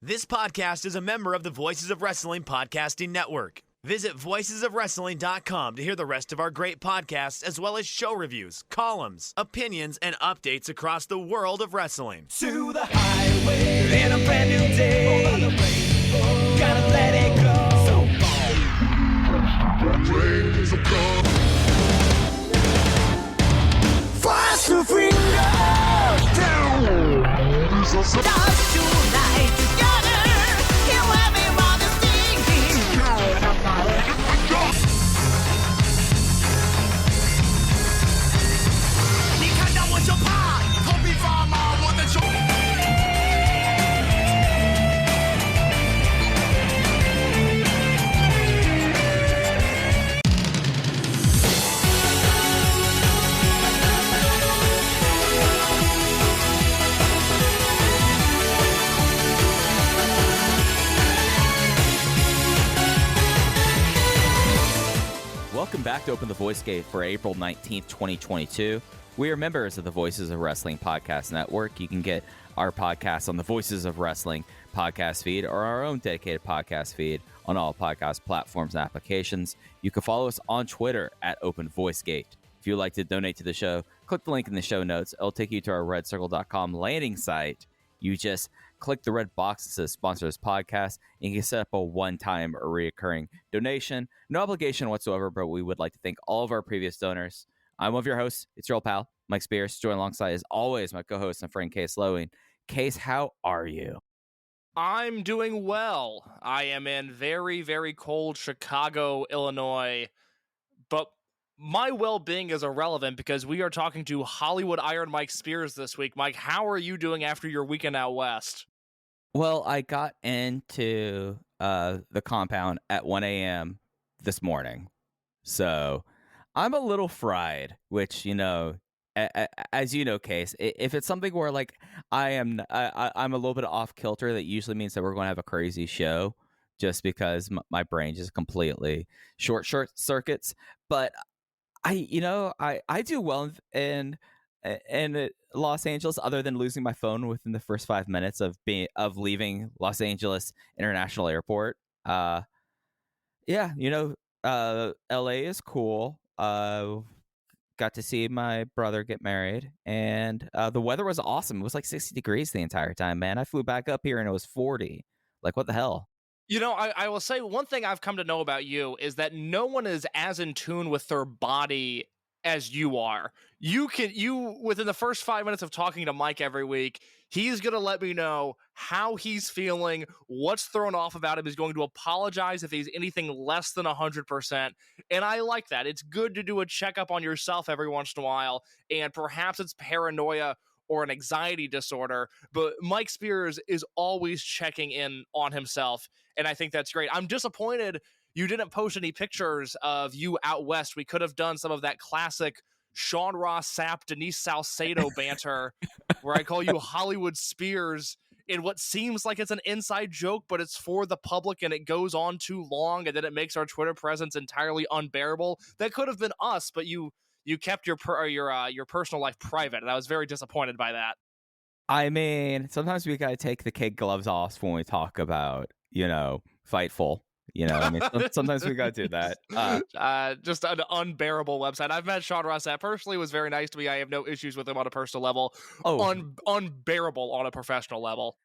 This podcast is a member of the Voices of Wrestling Podcasting Network. Visit voicesofwrestling.com to hear the rest of our great podcasts, as well as show reviews, columns, opinions, and updates across the world of wrestling. To the highway in a brand new day. Over the rainbow, gotta let it go. So fast to finger down. Dance tonight together. Here everyone is singing. 你看到我就怕，头皮发麻，我的手。Welcome back to Open the Voice Gate for April 19th, 2022. We are members of the Voices of Wrestling Podcast Network. You can get our podcast on the Voices of Wrestling podcast feed or our own dedicated podcast feed on all podcast platforms and applications. You can follow us on Twitter at Open Voice Gate. If you'd like to donate to the show, click the link in the show notes. It'll take you to our redcircle.com landing site. You just click the red box that says sponsor this podcast, and you can set up a one-time or recurring donation. No obligation whatsoever, but we would like to thank all of our previous donors. I'm one of your hosts. It's your old pal, Mike Spears. Joined alongside, as always, my co-host and friend, Case Lowing. Case, how are you? I'm doing well. I am in very, very cold Chicago, Illinois, but my well-being is irrelevant because we are talking to Hollywood Iron Mike Spears this week. Mike, how are you doing after your weekend out west? Well, I got into the compound at 1 a.m. this morning, so I'm a little fried, which, you know, as you know, Case, if it's something where, like, I'm a little bit off kilter, that usually means that we're going to have a crazy show just because my brain just completely short circuits. But I do well in Los Angeles, other than losing my phone within the first 5 minutes of leaving Los Angeles International Airport. LA is cool. Got to see my brother get married, and the weather was awesome. It was like 60 degrees the entire time, man. I flew back up here and it was 40. Like, what the hell? You know, I will say one thing I've come to know about you is that no one is as in tune with their body as you are. You within the first 5 minutes of talking to Mike every week, he's going to let me know how he's feeling, what's thrown off about him. He's going to apologize if he's anything less than 100%. And I like that. It's good to do a checkup on yourself every once in a while. And perhaps it's paranoia or an anxiety disorder, but Mike Spears is always checking in on himself, and I think that's great. I'm disappointed you didn't post any pictures of you out west. We could have done some of that classic Sean Ross Sapp, Denise Salcedo banter, where I call you Hollywood Spears in what seems like it's an inside joke, but it's for the public, and it goes on too long, and then it makes our Twitter presence entirely unbearable. That could have been us, but you kept your personal life private, and I was very disappointed by that. I mean, sometimes we gotta take the kid gloves off when we talk about, Fightful. I mean, sometimes we gotta do that. Just an unbearable website. I've met Sean Ross. That personally was very nice to me. I have no issues with him on a personal level. Unbearable on a professional level.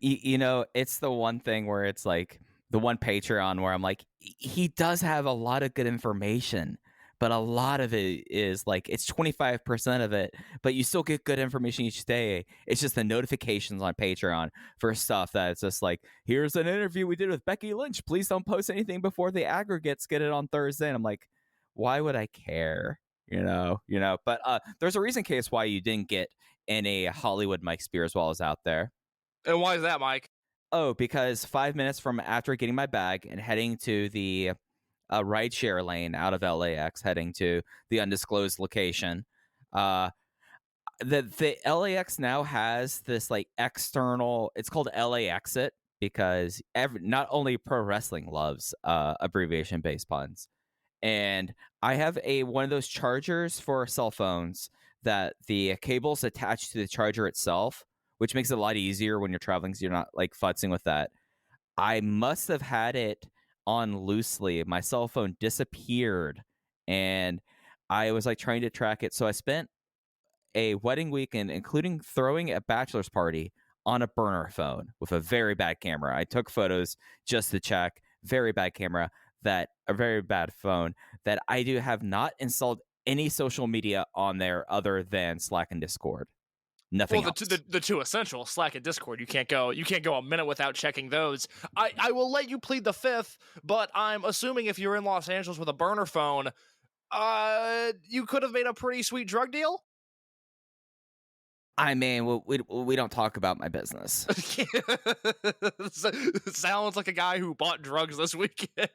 It's the one thing where it's like the one Patreon where I'm like, he does have a lot of good information, but a lot of it is like, it's 25% of it, but you still get good information each day. It's just the notifications on Patreon for stuff that it's just like, here's an interview we did with Becky Lynch. Please don't post anything before the aggregates get it on Thursday. And I'm like, why would I care? But there's a reason, Case, why you didn't get any Hollywood Mike Spears while I was out there. And why is that, Mike? Oh, because 5 minutes from after getting my bag and heading to the rideshare lane out of LAX, heading to the undisclosed location, the LAX now has this like external, it's called LA Exit, because not only pro wrestling loves abbreviation based puns. And I have one of those chargers for cell phones that the cable's attached to the charger itself, which makes it a lot easier when you're traveling, so you're not like futzing with that. I must have had it on loosely. My cell phone disappeared, and I was like trying to track it. So I spent a wedding weekend, including throwing a bachelor's party, on a burner phone with a very bad camera. I took photos just to check. Very bad camera, a very bad phone, that I have not installed any social media on there other than Slack and Discord. Nothing else. The two essentials, Slack and Discord. You can't go a minute without checking those. I will let you plead the fifth, but I'm assuming if you're in Los Angeles with a burner phone, you could have made a pretty sweet drug deal. I mean, we don't talk about my business. Sounds like a guy who bought drugs this weekend.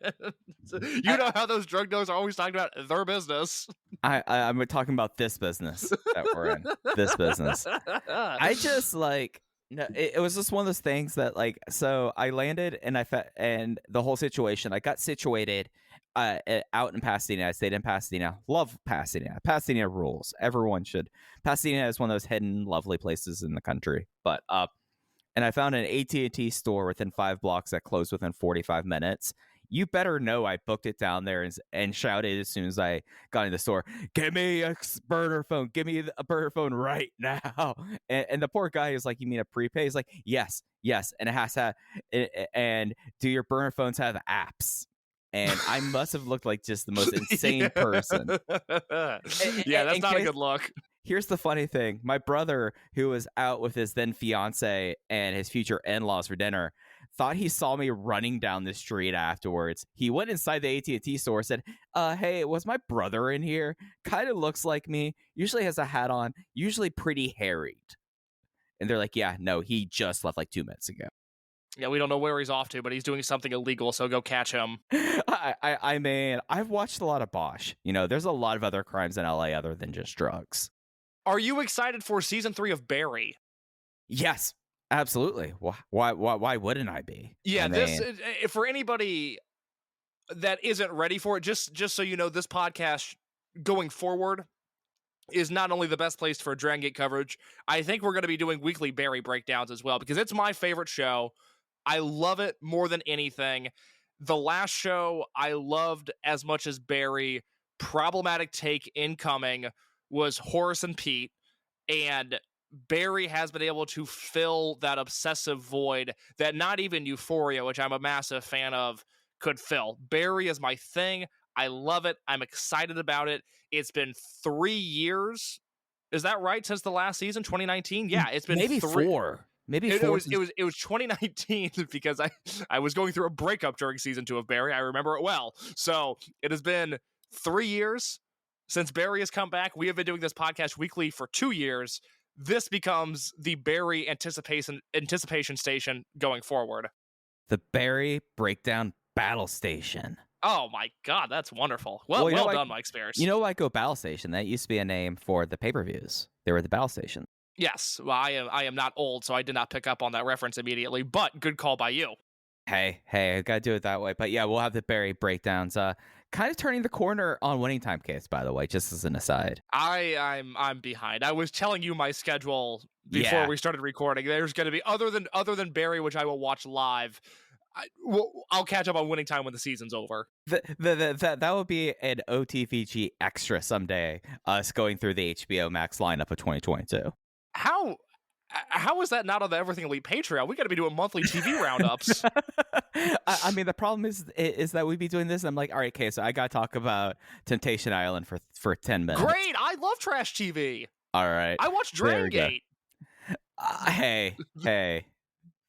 You know how those drug dealers are always talking about their business. I'm talking about this business that we're in. This business. I just like, no, it was just one of those things that like, so I landed and and the whole situation, I got situated out in Pasadena. I stayed in Pasadena. Love Pasadena. Pasadena rules. Everyone should. Pasadena is one of those hidden, lovely places in the country. But and I found an AT&T store within 5 blocks that closed within 45 minutes. You better know I booked it down there and shouted as soon as I got in the store, "Give me a burner phone. Give me a burner phone right now." And the poor guy is like, "You mean a prepaid?" He's like, yes. And it has to and do your burner phones have apps? And I must have looked like just the most insane person. Yeah, that's not a good look. Here's the funny thing. My brother, who was out with his then fiance and his future in-laws for dinner, thought he saw me running down the street afterwards. He went inside the AT&T store, said, "Hey, was my brother in here? Kind of looks like me. Usually has a hat on. Usually pretty harried." And they're like, "Yeah, no, he just left like 2 minutes ago." Yeah, we don't know where he's off to, but he's doing something illegal, so go catch him. I mean, I've watched a lot of Bosch. You know, there's a lot of other crimes in LA other than just drugs. Are you excited for season 3 of Barry? Yes, absolutely. Why wouldn't I be? Yeah, I mean, for anybody that isn't ready for it, just so you know, this podcast going forward is not only the best place for Dragon Gate coverage, I think we're going to be doing weekly Barry breakdowns as well, because it's my favorite show. I love it more than anything. The last show I loved as much as Barry, problematic take incoming, was Horace and Pete, and Barry has been able to fill that obsessive void that not even Euphoria, which I'm a massive fan of, could fill. Barry is my thing. I love it. I'm excited about it. It's been 3 years. Is that right? Since the last season, 2019? Yeah, it's been maybe 4. Maybe 4. It was 2019 because I was going through a breakup during season 2 of Barry. I remember it well. So it has been 3 years since Barry has come back. We have been doing this podcast weekly for 2 years. This becomes the Barry anticipation station going forward. The Barry Breakdown Battle Station. Oh my God, that's wonderful. Well done, Mike Spears. You know why Go Battle Station? That used to be a name for the pay-per-views. They were the Battle Station. Yes, well, I am not old, so I did not pick up on that reference immediately, but good call by you. Hey, I gotta do it that way. But yeah, we'll have the Barry breakdowns. Kind of turning the corner on Winning Time Case, by the way, just as an aside. I'm behind. I was telling you my schedule before we started recording. There's going to be other than Barry, which I will watch live. I'll catch up on Winning Time when the season's over. That would be an OTVG extra someday. Us going through the HBO Max lineup of 2022. How is that not on the Everything Elite Patreon? We got to be doing monthly TV roundups. I mean, the problem is that we'd be doing this, and I'm like, all right, okay, so I got to talk about Temptation Island for 10 minutes. Great! I love trash TV. All right. I watch Dragon Gate. Hey.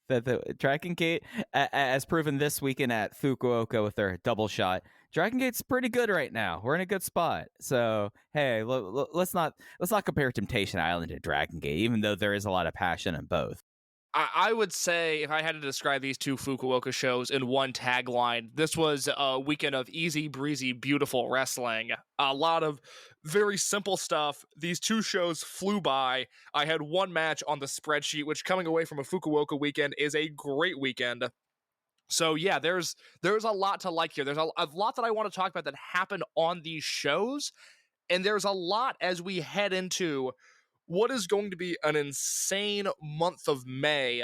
The Dragon Gate, as proven this weekend at Fukuoka with their double shot, Dragon Gate's pretty good right now. We're in a good spot. So hey, let's not compare Temptation Island to Dragon Gate, even though there is a lot of passion in both. I would say if I had to describe these two Fukuoka shows in one tagline, this was a weekend of easy breezy, beautiful wrestling. A lot of very simple stuff. These two shows flew by. I had one match on the spreadsheet, which coming away from a Fukuoka weekend is a great weekend. So yeah, there's a lot to like here. There's a lot that I want to talk about that happened on these shows. And there's a lot as we head into what is going to be an insane month of May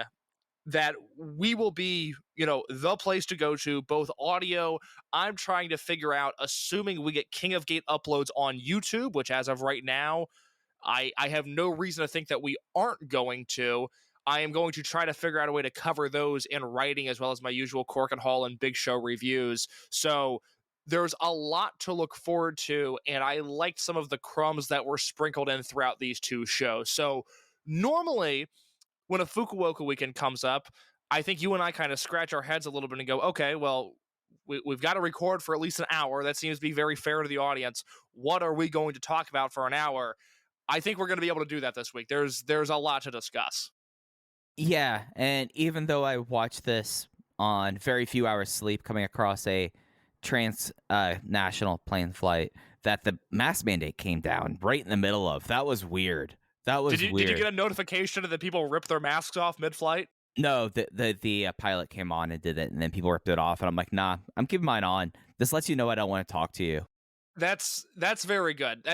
that we will be, the place to go to, both audio. I'm trying to figure out, assuming we get King of Gate uploads on YouTube, which as of right now, I have no reason to think that we aren't going to. I am going to try to figure out a way to cover those in writing, as well as my usual Cork and Hall and Big Show reviews. So there's a lot to look forward to, and I liked some of the crumbs that were sprinkled in throughout these two shows. So normally, when a Fukuoka weekend comes up, I think you and I kind of scratch our heads a little bit and go, okay, well, we've got to record for at least an hour. That seems to be very fair to the audience. What are we going to talk about for an hour? I think we're going to be able to do that this week. There's a lot to discuss. Yeah, and even though I watched this on very few hours sleep coming across a national plane flight that the mask mandate came down right in the middle of, that was weird. That was weird. Did you get a notification that people ripped their masks off mid-flight? No, the pilot came on and did it, and then people ripped it off, and I'm like, nah, I'm keeping mine on. This lets you know I don't want to talk to you. That's very good.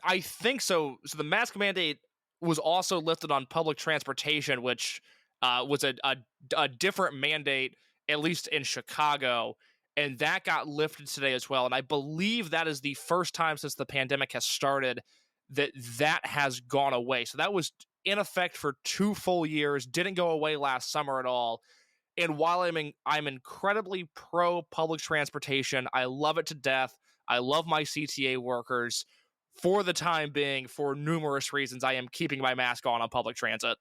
I think so. So the mask mandate was also lifted on public transportation, which was a different mandate, at least in Chicago, and that got lifted today as well. And I believe that is the first time since the pandemic has started that has gone away. So that was in effect for 2 full years, didn't go away last summer at all. And while I'm incredibly pro public transportation, I love it to death. I love my CTA workers. For the time being, for numerous reasons, I am keeping my mask on public transit.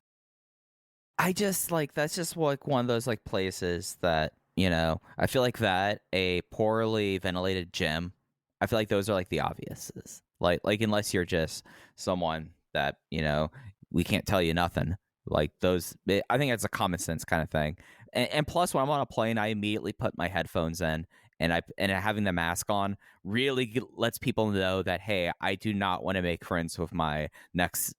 I just that's just one of those places that, I feel like that a poorly ventilated gym, I feel like those are the obviouses. Like unless you're just someone that, we can't tell you nothing. Those, I think it's a common sense kind of thing. And plus, when I'm on a plane, I immediately put my headphones in, and having the mask on really lets people know that, hey, I do not want to make friends with my next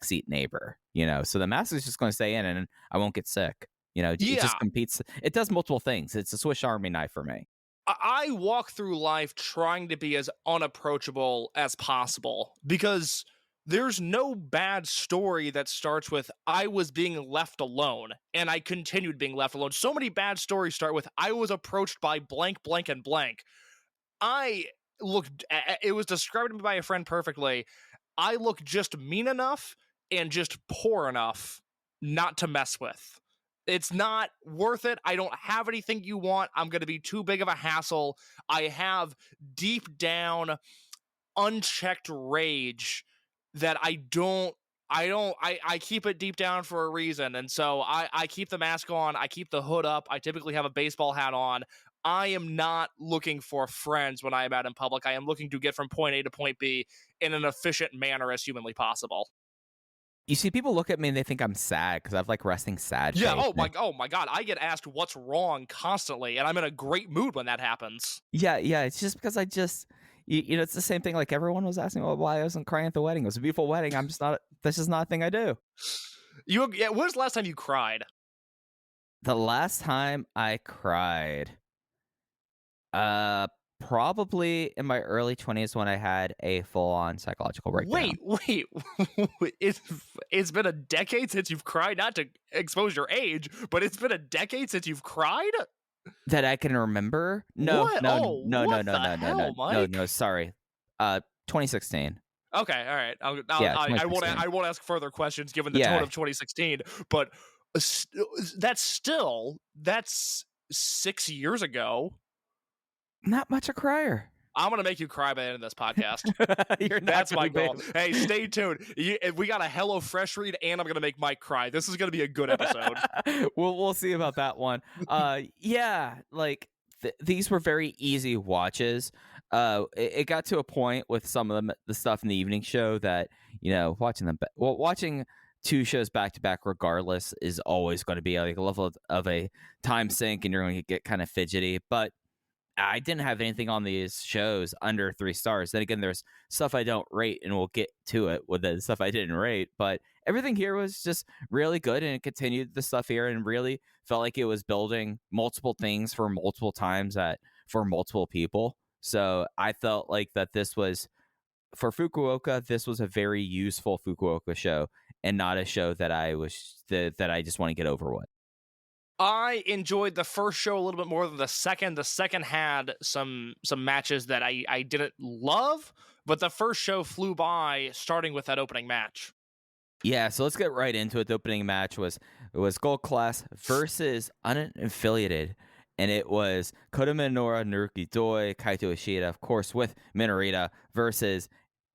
seat neighbor. So the mask is just going to stay in, and I won't get sick. It just competes. It does multiple things. It's a Swiss Army knife for me. I walk through life trying to be as unapproachable as possible, because there's no bad story that starts with I was being left alone and I continued being left alone. So many bad stories start with I was approached by blank, blank, and blank. It was described to me by a friend perfectly. I look just mean enough and just poor enough not to mess with. It's not worth it. I don't have anything you want. I'm going to be too big of a hassle. I have deep down unchecked rage that I keep it deep down for a reason. And so I keep the mask on. I keep the hood up. I typically have a baseball hat on. I am not looking for friends when I am out in public. I am looking to get from point A to point B in an efficient manner as humanly possible. You see, people look at me and they think I'm sad because I have resting sad. Yeah. Oh my God. I get asked what's wrong constantly, and I'm in a great mood when that happens. Yeah. It's just because I just, it's the same thing. Everyone was asking why I wasn't crying at the wedding. It was a beautiful wedding. I'm just not. This is not a thing I do. When was the last time you cried? The last time I cried, probably in my early 20s when I had a full-on psychological breakdown. Wait. It's been a decade since you've cried? Not to expose your age, but it's been a decade since you've cried? That I can remember? No. Sorry. 2016. Okay, all right. I won't ask further questions given the tone of 2016, but that's 6 years ago. Not much a crier. I'm going to make you cry by the end of this podcast. That's my goal. Hey, stay tuned. We got a HelloFresh read, and I'm going to make Mike cry. This is going to be a good episode. We'll see about that one. These were very easy watches. It got to a point with some of the stuff in the evening show that, watching two shows back to back regardless is always going to be a level of a time sink, and you're going to get kind of fidgety. But I didn't have anything on these shows under 3 stars. Then again, there's stuff I don't rate, and we'll get to it with the stuff I didn't rate. But everything here was just really good, and it continued the stuff here and really felt like it was building multiple things for multiple times for multiple people. So I felt like that this was for Fukuoka, this was a very useful Fukuoka show and not a show that that I just want to get over with. I enjoyed the first show a little bit more than the second. The second had some matches that I didn't love, but the first show flew by, starting with that opening match. Yeah, so let's get right into it. The opening match was Gold Class versus Unaffiliated, and it was Kota Minoura, Naruki Doi, Kaito Ishida, of course, with Minorita, versus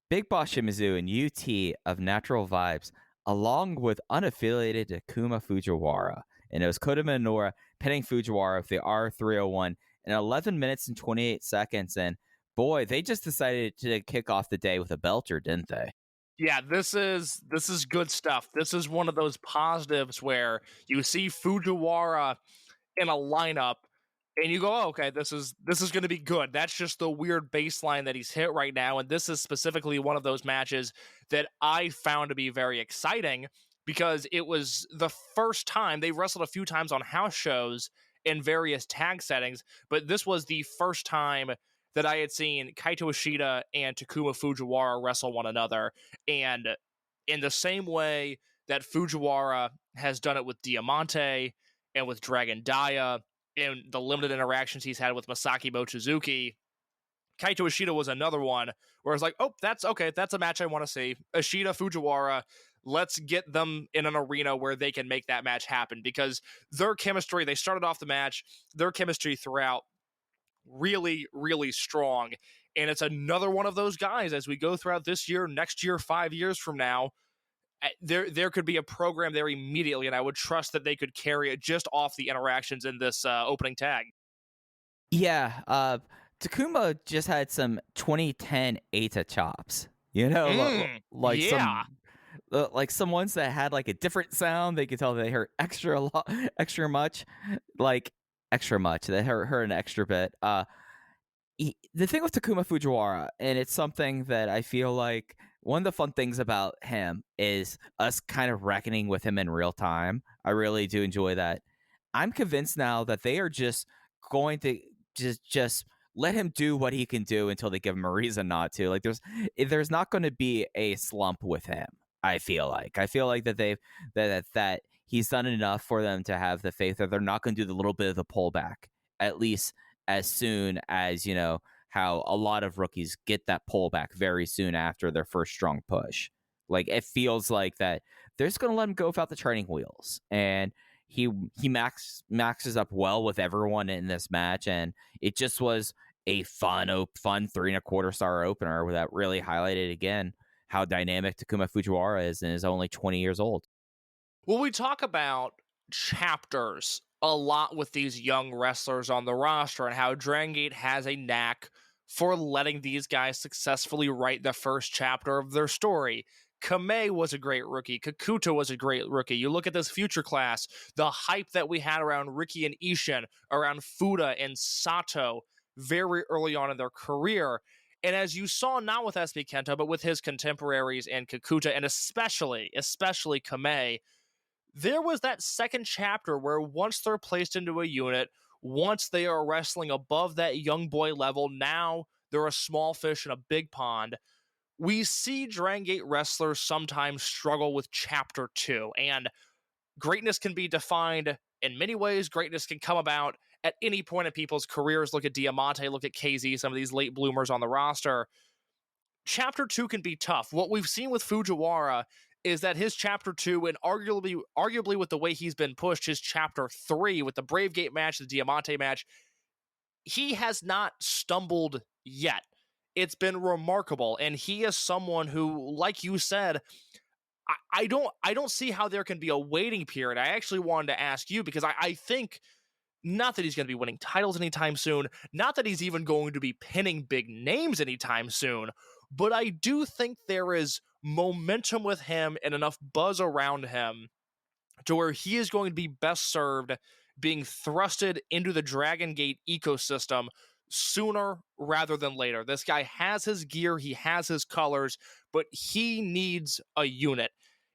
Big Boss Shimizu and UT of Natural Vibes, along with unaffiliated Takuma Fujiwara. And it was Kota Minoura pinning Fujiwara with the R301 in 11 minutes and 28 seconds. And boy, they just decided to kick off the day with a belter, didn't they? Yeah, this is good stuff. This is one of those positives where you see Fujiwara in a lineup and you go, oh, okay, this is going to be good. That's just the weird baseline that he's hit right now. And this is specifically one of those matches that I found to be very exciting, because it was the first time. They wrestled a few times on house shows in various tag settings, but this was the first time that I had seen Kaito Ishida and Takuma Fujiwara wrestle one another. And in the same way that Fujiwara has done it with Diamante and with Dragon Dia, and the limited interactions he's had with Masaki Motuzuki, Kaito Ishida was another one where it's like, oh, that's okay. That's a match I want to see. Ishida, Fujiwara, let's get them in an arena where they can make that match happen, because their chemistry, they started off the match, their chemistry throughout, really, really strong. And it's another one of those guys as we go throughout this year, next year, 5 years from now, there could be a program there immediately, and I would trust that they could carry it just off the interactions in this opening tag. Yeah, Takuma just had some 2010 Eita chops, like yeah. some ones that had like a different sound. They could tell they hurt extra much. They hurt an extra bit. The thing with Takuma Fujiwara, and it's something that I feel like one of the fun things about him is us kind of reckoning with him in real time. I really do enjoy that. I'm convinced now that they are just going to just let him do what he can do until they give him a reason not to. Like there's not going to be a slump with him. I feel like that he's done enough for them to have the faith that they're not going to do the little bit of the pullback, at least as soon as, how a lot of rookies get that pullback very soon after their first strong push. Like, it feels like that they're just going to let him go without the training wheels. And he maxes up well with everyone in this match. And it just was a fun 3.25 star opener that really highlighted again how dynamic Takuma Fujiwara is and is only 20 years old. Well, we talk about chapters a lot with these young wrestlers on the roster, and how Dragon Gate has a knack for letting these guys successfully write the first chapter of their story. Kamei was a great rookie. Kakuta was a great rookie. You look at this future class, the hype that we had around Ricky and Ishin, around Fuda and Sato very early on in their career. And as you saw, not with SB Kento, but with his contemporaries and Kakuta, and especially Kamei, there was that second chapter where once they're placed into a unit, once they are wrestling above that young boy level, now they're a small fish in a big pond. We see Dragon Gate wrestlers sometimes struggle with chapter 2, and greatness can be defined in many ways. Greatness can come about at any point in people's careers. Look at Diamante, look at KZ, some of these late bloomers on the roster. Chapter 2 can be tough. What we've seen with Fujiwara is that his chapter 2, and arguably with the way he's been pushed, his chapter 3 with the Brave Gate match, the Diamante match, he has not stumbled yet. It's been remarkable, and he is someone who, like you said, I don't see how there can be a waiting period. I actually wanted to ask you, because I think not that he's going to be winning titles anytime soon, not that he's even going to be pinning big names anytime soon, but I do think there is momentum with him and enough buzz around him to where he is going to be best served being thrusted into the Dragon Gate ecosystem sooner rather than later. This guy has his gear, he has his colors, but he needs a unit.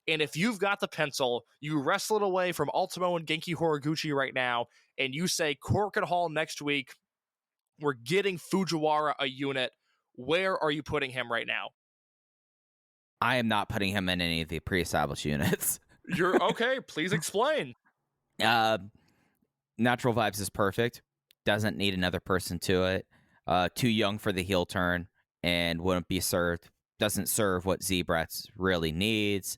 And if you've got the pencil, you wrestle it away from Ultimo and Genki Horiguchi right now, and you say Korakuen Hall next week, we're getting Fujiwara a unit, where are you putting him right now? I am not putting him in any of the pre-established units. You're okay. Please explain. Natural Vibes is perfect. Doesn't need another person to it. Too young for the heel turn and wouldn't be served. Doesn't serve what Z-Bratz really needs.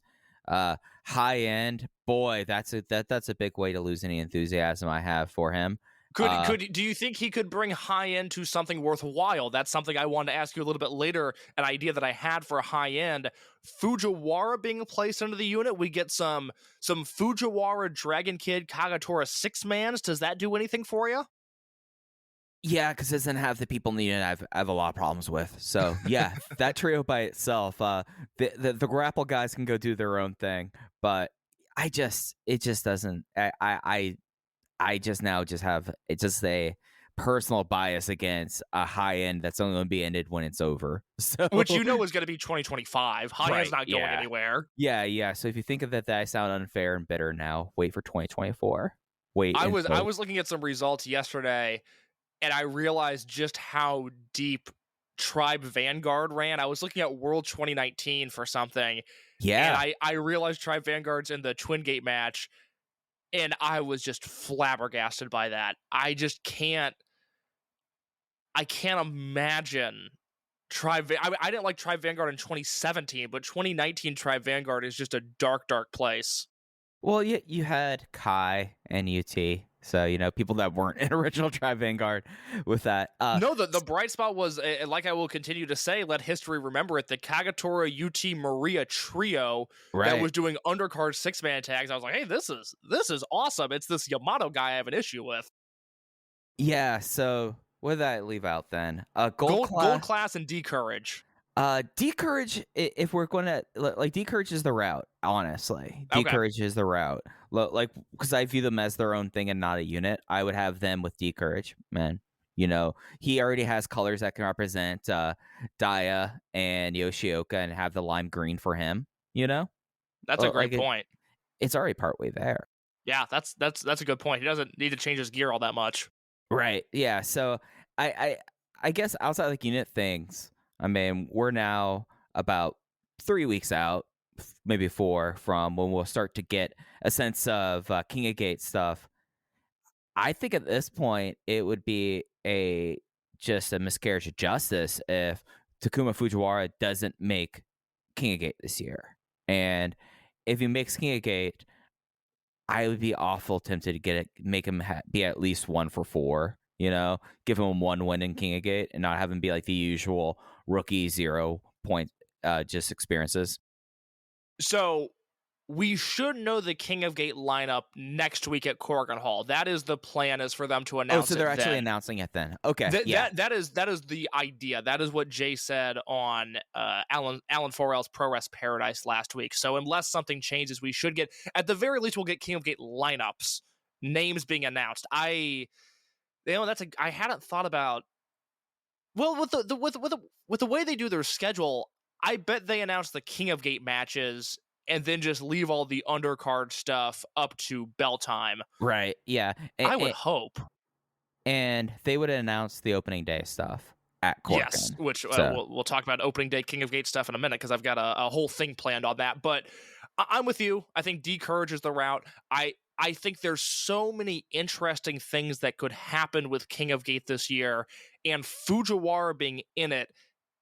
High end, boy, that's a big way to lose any enthusiasm I have for him. Do you think he could bring high end to something worthwhile? That's something I wanted to ask you a little bit later. An idea that I had for high end, Fujiwara being placed into the unit. We get some Fujiwara Dragon Kid Kagatora 6-mans. Does that do anything for you? Yeah, because it doesn't have the people needed. I have a lot of problems with. So yeah, that trio by itself, the grapple guys can go do their own thing, but it just doesn't. I just have it's just a personal bias against a high end that's only going to be ended when it's over. So which is going to be 2025. High end's not going anywhere. Yeah. So if you think of that I sound unfair and bitter now, wait for 2024. I was looking at some results yesterday, and I realized just how deep Tribe Vanguard ran. I was looking at World 2019 for something. Yeah. And I realized Tribe Vanguard's in the Twin Gate match. And I was just flabbergasted by that. I can't imagine Tribe. I didn't like Tribe Vanguard in 2017, but 2019 Tribe Vanguard is just a dark, dark place. Well, you had Kai and UT, so people that weren't in original Tribe Vanguard with that. No, the bright spot was, like I will continue to say, let history remember it, the Kagatora UT Maria trio that was doing undercard 6-man tags. I was like, hey, this is awesome. It's this Yamato guy I have an issue with. Yeah, so what did I leave out then? Gold class and D-Courage. D-Courage, if we're going to, like, D-Courage is the route, honestly. D-Courage is the route. Like, because I view them as their own thing and not a unit. I would have them with D-Courage, man. He already has colors that can represent Daya and Yoshioka and have the lime green for him, That's a great point. It's already partway there. Yeah, that's a good point. He doesn't need to change his gear all that much. Right, yeah. So, I guess outside, like, unit things, I mean, we're now about 3 weeks out, maybe 4, from when we'll start to get a sense of King of Gate stuff. I think at this point, it would be just a miscarriage of justice if Takuma Fujiwara doesn't make King of Gate this year. And if he makes King of Gate, I would be awful tempted to make him be at least 1 for 4. Give him 1 win in King of Gate and not have him be like the usual rookie 0 point just experiences. So we should know the King of Gate lineup next week at Korakuen Hall. That is the plan, is for them to announce. Oh, so they're actually announcing it then. Okay. That is the idea. That is what Jay said on Alan Forel's Pro Wrest Paradise last week. So unless something changes, we should get, at the very least, we'll get King of Gate lineups, names being announced. I hadn't thought about. Well, with the way they do their schedule, I bet they announce the King of Gate matches and then just leave all the undercard stuff up to bell time. Right, yeah. I would hope. And they would announce the opening day stuff at Korakuen. Yes, which we'll talk about opening day King of Gate stuff in a minute, because I've got a whole thing planned on that. But I'm with you. I think D-Courage is the route. I think there's so many interesting things that could happen with King of Gate this year, and Fujiwara being in it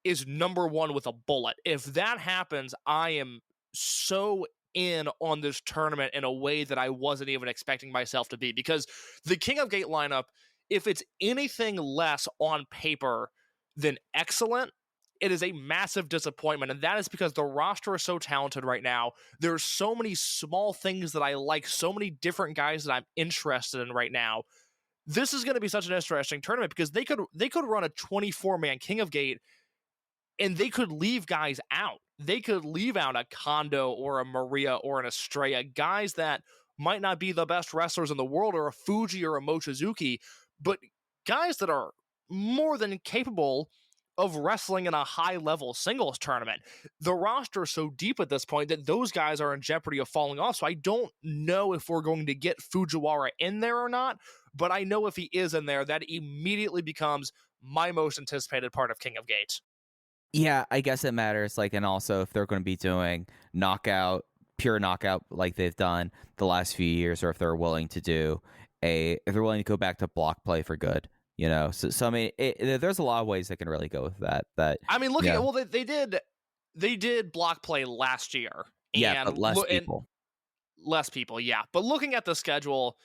is number 1 with a bullet. If that happens, I am so in on this tournament in a way that I wasn't even expecting myself to be, because the King of Gate lineup, if it's anything less on paper than excellent, it is a massive disappointment, and that is because the roster is so talented right now. There's so many small things that I like, so many different guys that I'm interested in right now. This is going to be such an interesting tournament, because they could run a 24-man King of Gate, and they could leave guys out. They could leave out a Kondo or a Maria or an Estrella, guys that might not be the best wrestlers in the world, or a Fuji or a Motuzuki, but guys that are more than capable of wrestling in a high-level singles tournament. The roster is so deep at this point that those guys are in jeopardy of falling off, so I don't know if we're going to get Fujiwara in there or not, but I know if he is in there, that immediately becomes my most anticipated part of King of Gate. Yeah, I guess it matters. Like, and also if they're going to be doing pure knockout, like they've done the last few years, or if they're willing to do if they're willing to go back to block play for good, So I mean, there's a lot of ways they can really go with that. I mean, looking at they did block play last year, yeah, and but less people. less people, yeah. But looking at the schedule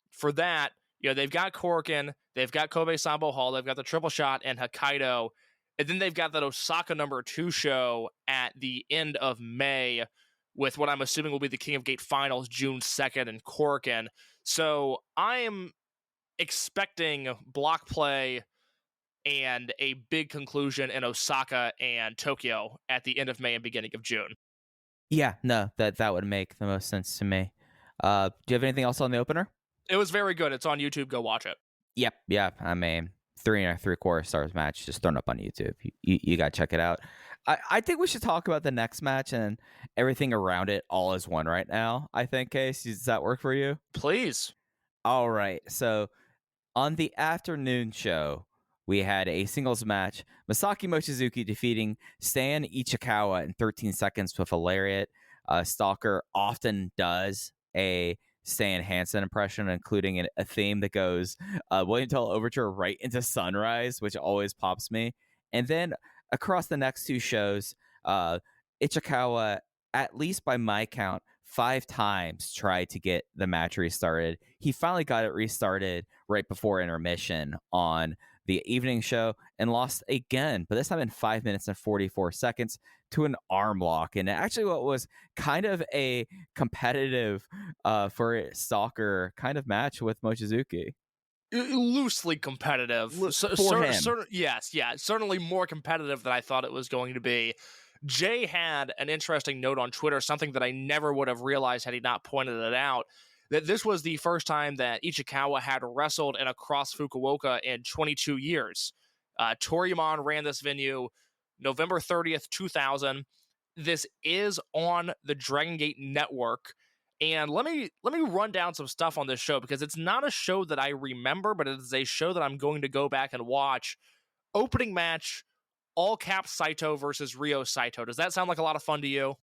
for that, they've got Korakuen, they've got Kobe Sambo Hall, they've got the Triple Shot and Hokkaido, and then they've got that Osaka #2 show at the end of May with what I'm assuming will be the King of Gate Finals June 2nd in Korakuen. So I'm expecting block play and a big conclusion in Osaka and Tokyo at the end of May and beginning of June. Yeah, no, that would make the most sense to me. Do you have anything else on the opener? It was very good. It's on YouTube. Go watch it. Yep. I mean, 3.75 stars match just thrown up on YouTube. You got to check it out. I think we should talk about the next match and everything around it all as one right now. I think, Case, does that work for you? Please. All right. So on the afternoon show, we had a singles match. Masaki Motuzuki defeating Stan Ichikawa in 13 seconds with a lariat. Stalker often does a Stan Hanson impression, including a theme that goes William Tell Overture right into Sunrise, which always pops me. And then across the next two shows, Ichikawa, at least by my count, 5 times tried to get the match restarted. He finally got it restarted right before intermission on the evening show and lost again, but this time in 5 minutes and 44 seconds to an arm lock. And actually what was kind of a competitive for Stalker kind of match with Mochizuki. Loosely competitive. For him. Certainly more competitive than I thought it was going to be. Jay had an interesting note on Twitter, something that I never would have realized had he not pointed it out, that this was the first time that Ichikawa had wrestled in Across Fukuoka in 22 years. Toryumon ran this venue November 30th, 2000. This is on the Dragon Gate Network. And let me run down some stuff on this show, because it's not a show that I remember, but it is a show that I'm going to go back and watch. Opening match, all caps Saito versus Ryo Saito. Does that sound like a lot of fun to you?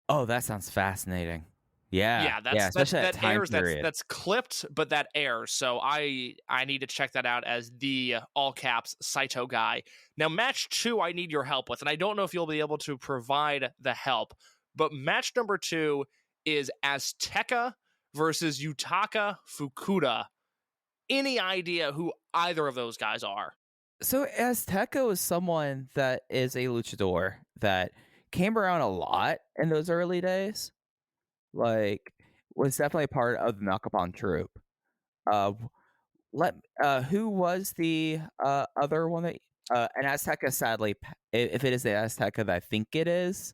Oh, that sounds fascinating. Yeah, especially that time airs. period. That's clipped, but that airs. So I need to check that out as the all caps Saito guy. Now, match 2, I need your help with, and I don't know if you'll be able to provide the help. But match number 2 is Azteca versus Yutaka Fukuda. Any idea who either of those guys are? So Azteca is someone that is a luchador that came around a lot in those early days. Like, was definitely part of the Nakapon troupe. Who was the other one that and Azteca? Sadly, if it is the Azteca that I think it is,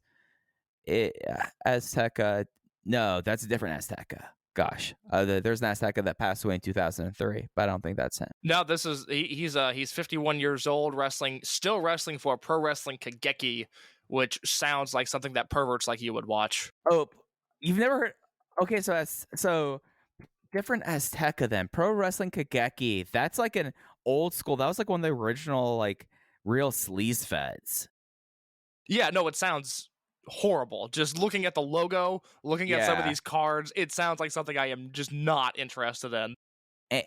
Azteca. No, that's a different Azteca. Gosh, there's an Azteca that passed away in 2003, but I don't think that's him. No, this is he's 51 years old, still wrestling for Pro Wrestling Kageki, which sounds like something that perverts like you would watch. Oh, you've never heard? Okay, so different Azteca then. Pro Wrestling Kageki. That's like an old school. That was like one of the original like real sleaze feds. Yeah, no, it sounds horrible. Just looking at the logo, looking at some of these cards, it sounds like something I am just not interested in.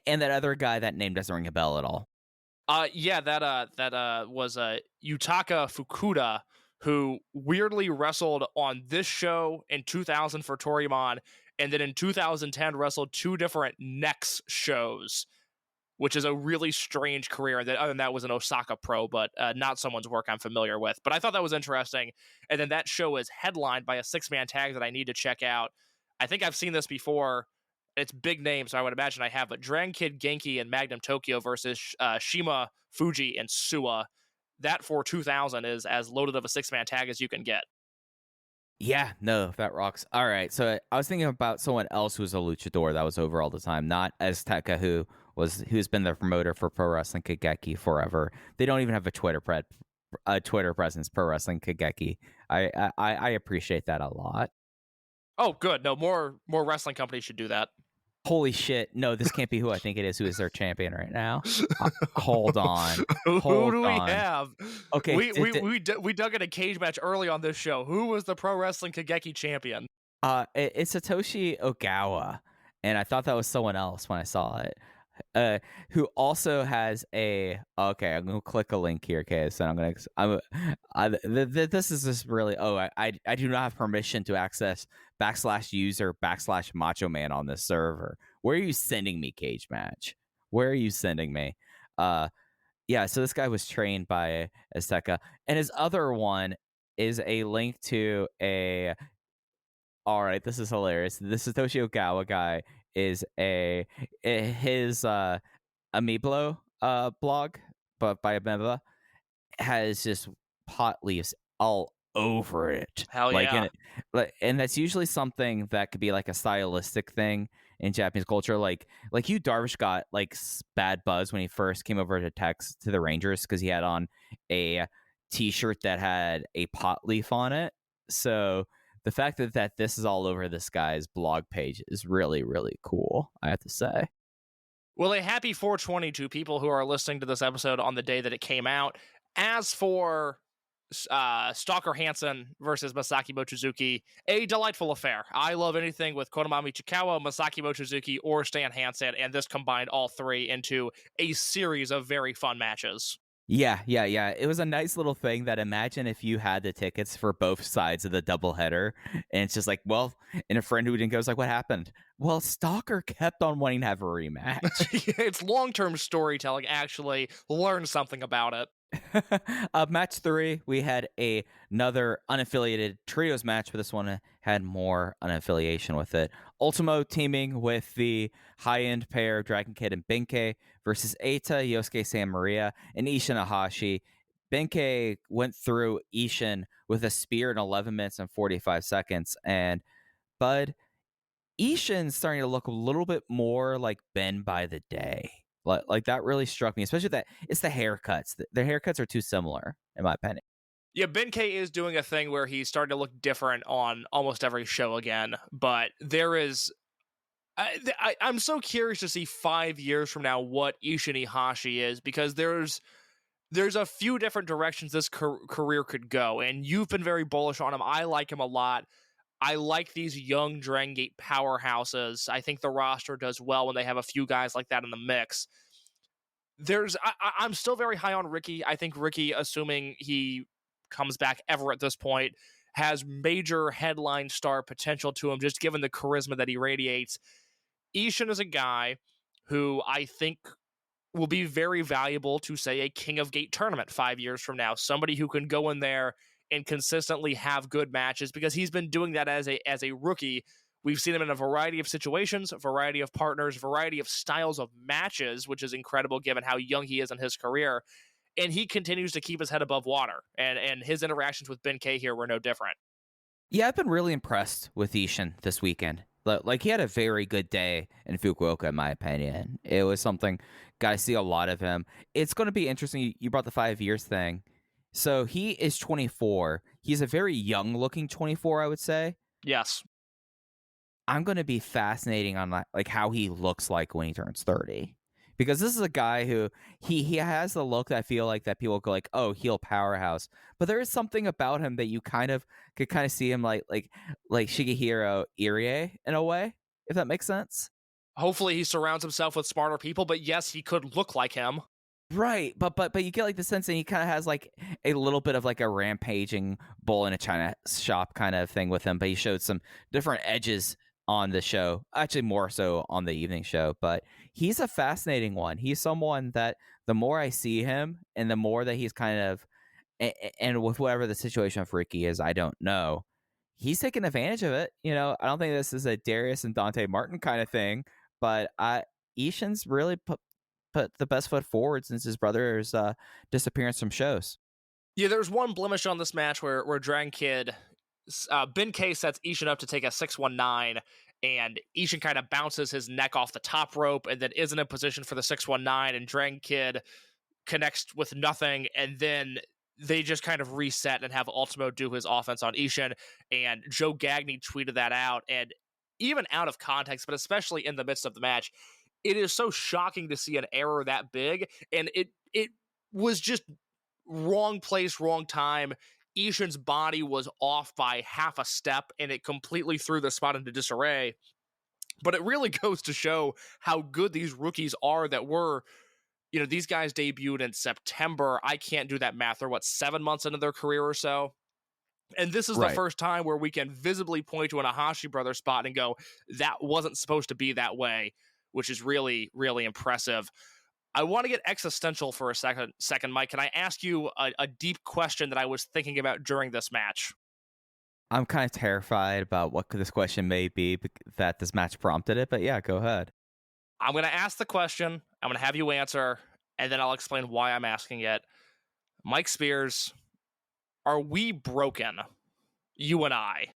And that other guy, that name doesn't ring a bell at all. That was Yutaka Fukuda, who weirdly wrestled on this show in 2000 for Toryumon, and then in 2010 wrestled 2 different Next shows, which is a really strange career. That other than that was an Osaka pro, but not someone's work I'm familiar with. But I thought that was interesting. And then that show is headlined by a 6-man tag that I need to check out. I think I've seen this before. It's big names, so I would imagine I have. But Dragon Kid Genki and Magnum Tokyo versus Shima, Fuji, and Suwa. That for 2000 is as loaded of a 6-man tag as you can get. Yeah, no, that rocks. All right, so I was thinking about someone else who was a luchador that was over all the time, not Azteca, who's been the promoter for Pro Wrestling Kageki forever. They don't even have a Twitter presence. Pro Wrestling Kageki. I appreciate that a lot. Oh, good. No, more wrestling companies should do that. Holy shit. No, this can't be who I think it is, who is their champion right now. Hold on. Who Hold do we on. have? Okay. We dug in a cage match early on this show. Who was the Pro Wrestling Kageki champion? It's Satoshi Ogawa, and I thought that was someone else when I saw it. Who also has a I'm gonna click a link here, okay? So this is just really I do not have permission to access /user /Macho Man on this server. Where are you sending me, Cage Match? Where are you sending me? Yeah, so this guy was trained by Azteca, and his other one is a link to a. All right, this is hilarious. The Satoshi Ogawa guy is his Amiiblo blog, but by Ameba, has just pot leaves all over it. Hell yeah. And that's usually something that could be like a stylistic thing in Japanese culture. Like Hugh Darvish got like bad buzz when he first came over to to the Rangers because he had on a T-shirt that had a pot leaf on it. So the fact that this is all over this guy's blog page is really, really cool, I have to say. Well, a happy 420 to people who are listening to this episode on the day that it came out. As for Stalker Hanson versus Masaki Motuzuki, a delightful affair. I love anything with Konami Chikawa, Masaki Motuzuki, or Stan Hansen, and this combined all three into a series of very fun matches. Yeah. It was a nice little thing that imagine if you had the tickets for both sides of the doubleheader, and it's just like, well, and a friend who didn't go was like, what happened? Well, Stalker kept on wanting to have a rematch. It's long-term storytelling, actually. Learn something about it. Match 3, we had another unaffiliated trios match, but this one had more unaffiliation with it. Ultimo teaming with the high-end pair Dragon Kid and Benkei versus Eita, Yosuke San Maria, and Ishin Iihashi. Benkei went through Ishin with a spear in 11 minutes and 45 seconds, and Bud, Ishin's starting to look a little bit more like Ben by the day. Like that really struck me, especially that it's the haircuts. Their haircuts are too similar, in my opinion. Yeah, Benkei is doing a thing where he's starting to look different on almost every show again, but there is... I'm so curious to see 5 years from now what Ishini Hoshi is, because there's a few different directions this career could go, and you've been very bullish on him. I like him a lot. I like these young Dragon Gate powerhouses. I think the roster does well when they have a few guys like that in the mix. I'm still very high on Ricky. I think Ricky, assuming he comes back ever at this point, has major headline star potential to him, just given the charisma that he radiates. Ishin is a guy who I think will be very valuable to, say, a King of Gate tournament 5 years from now. Somebody who can go in there and consistently have good matches, because he's been doing that as a rookie. We've seen him in a variety of situations, a variety of partners, variety of styles of matches, which is incredible given how young he is in his career. And he continues to keep his head above water. And his interactions with Benkei here were no different. Yeah, I've been really impressed with Ishin this weekend. Like, he had a very good day in Fukuoka, in my opinion. It was something, got to see a lot of him. It's going to be interesting. You brought the 5 years thing. So he is 24. He's a very young-looking 24, I would say. Yes. I'm going to be fascinating on like how he looks like when he turns 30. Because this is a guy who, he has the look that I feel like that people go like, oh, heel powerhouse. But there is something about him that you could kind of see him like Shigehiro Irie in a way, if that makes sense. Hopefully he surrounds himself with smarter people, but yes, he could look like him. Right, but you get like the sense that he kind of has like a little bit of like a rampaging bull in a china shop kind of thing with him, but he showed some different edges on the show, actually more so on the evening show. But he's a fascinating one. He's someone that the more I see him and the more that he's kind of, and with whatever the situation of Ricky is, I don't know, he's taking advantage of it. You know, I don't think this is a Darius and Dante Martin kind of thing, but Ishin's really put the best foot forward since his brother's disappearance from shows. Yeah, there's one blemish on this match where Dragon Kid, Benkei sets Ishin up to take a 619, and Ishin kind of bounces his neck off the top rope and then isn't in position for the 619, and Dragon Kid connects with nothing, and then they just kind of reset and have Ultimo do his offense on Ishin, and Joe Gagney tweeted that out, and even out of context, but especially in the midst of the match, it is so shocking to see an error that big, and it was just wrong place, wrong time. Ishin's body was off by half a step, and it completely threw the spot into disarray. But it really goes to show how good these rookies are that were, these guys debuted in September. I can't do that math. They're, 7 months into their career or so? And this is the first time where we can visibly point to an Iihashi brother spot and go, that wasn't supposed to be that way, which is really, really impressive. I want to get existential for a second, Mike. Can I ask you a deep question that I was thinking about during this match? I'm kind of terrified about what this question may be that this match prompted it, but yeah, go ahead. I'm going to ask the question, I'm going to have you answer, and then I'll explain why I'm asking it. Mike Spears, are we broken? You and I.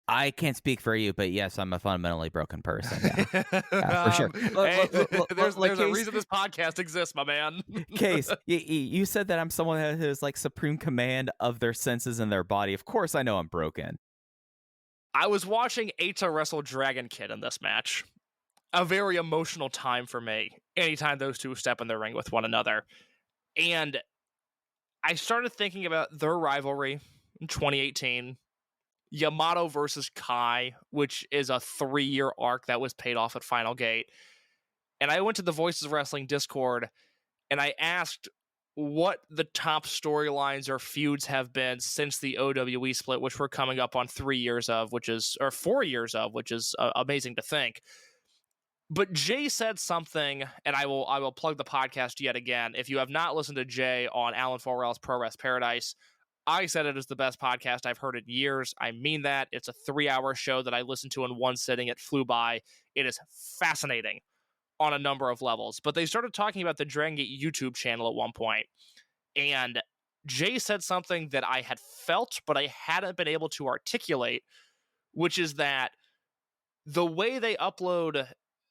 I can't speak for you, but yes, I'm a fundamentally broken person. Yeah, for sure. There's a reason this podcast exists, my man. Case, you said that I'm someone that has supreme command of their senses and their body. Of course I know I'm broken. I was watching Eita wrestle Dragon Kid in this match. A very emotional time for me anytime those two step in the ring with one another. And I started thinking about their rivalry in 2018. Yamato versus Kai, which is a 3-year arc that was paid off at Final Gate. And I went to the Voices of Wrestling Discord and I asked what the top storylines or feuds have been since the OWE split, which we're coming up on 4 years of, which is amazing to think. But Jay said something, and I will plug the podcast yet again. If you have not listened to Jay on Alan Forrell's Pro Wrest Paradise, I said it is the best podcast I've heard in years. I mean that. It's a 3-hour show that I listened to in one sitting. It flew by. It is fascinating on a number of levels. But they started talking about the Dragon Gate YouTube channel at one point, and Jay said something that I had felt, but I hadn't been able to articulate, which is that the way they upload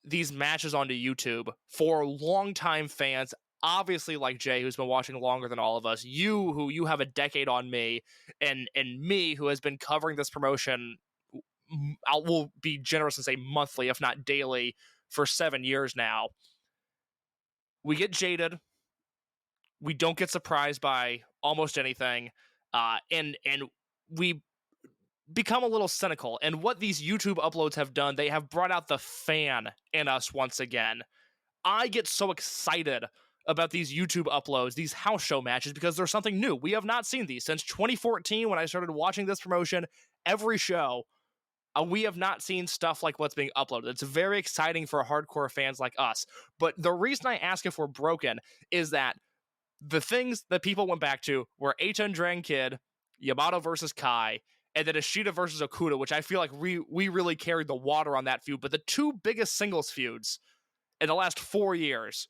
these matches onto YouTube for longtime fans, obviously like Jay, who's been watching longer than all of us, you have a decade on me, and me, who has been covering this promotion, I will be generous and say monthly, if not daily, for 7 years now. We get jaded. We don't get surprised by almost anything. And we become a little cynical. And what these YouTube uploads have done, they have brought out the fan in us once again. I get so excited about these YouTube uploads, these house show matches, because there's something new. We have not seen these since 2014 when I started watching this promotion. Every show, we have not seen stuff like what's being uploaded. It's very exciting for hardcore fans like us. But the reason I ask if we're broken is that the things that people went back to were Eita and Dragon Kid, Yamato versus Kai, and then Ishida versus Okuda, which I feel like we really carried the water on that feud. But the two biggest singles feuds in the last 4 years,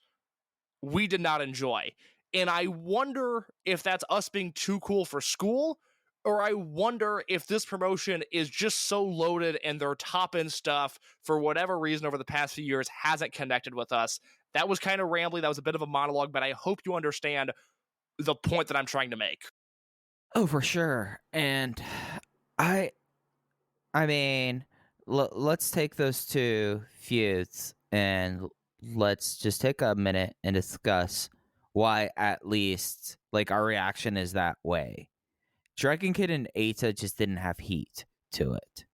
we did not enjoy. And I wonder if that's us being too cool for school, or I wonder if this promotion is just so loaded and their top-end stuff, for whatever reason over the past few years, hasn't connected with us. That was kind of rambly. That was a bit of a monologue, but I hope you understand the point that I'm trying to make. Oh, for sure. And I mean, let's take those two feuds and let's just take a minute and discuss why at least our reaction is that way. Dragon Kid and Eita just didn't have heat to it.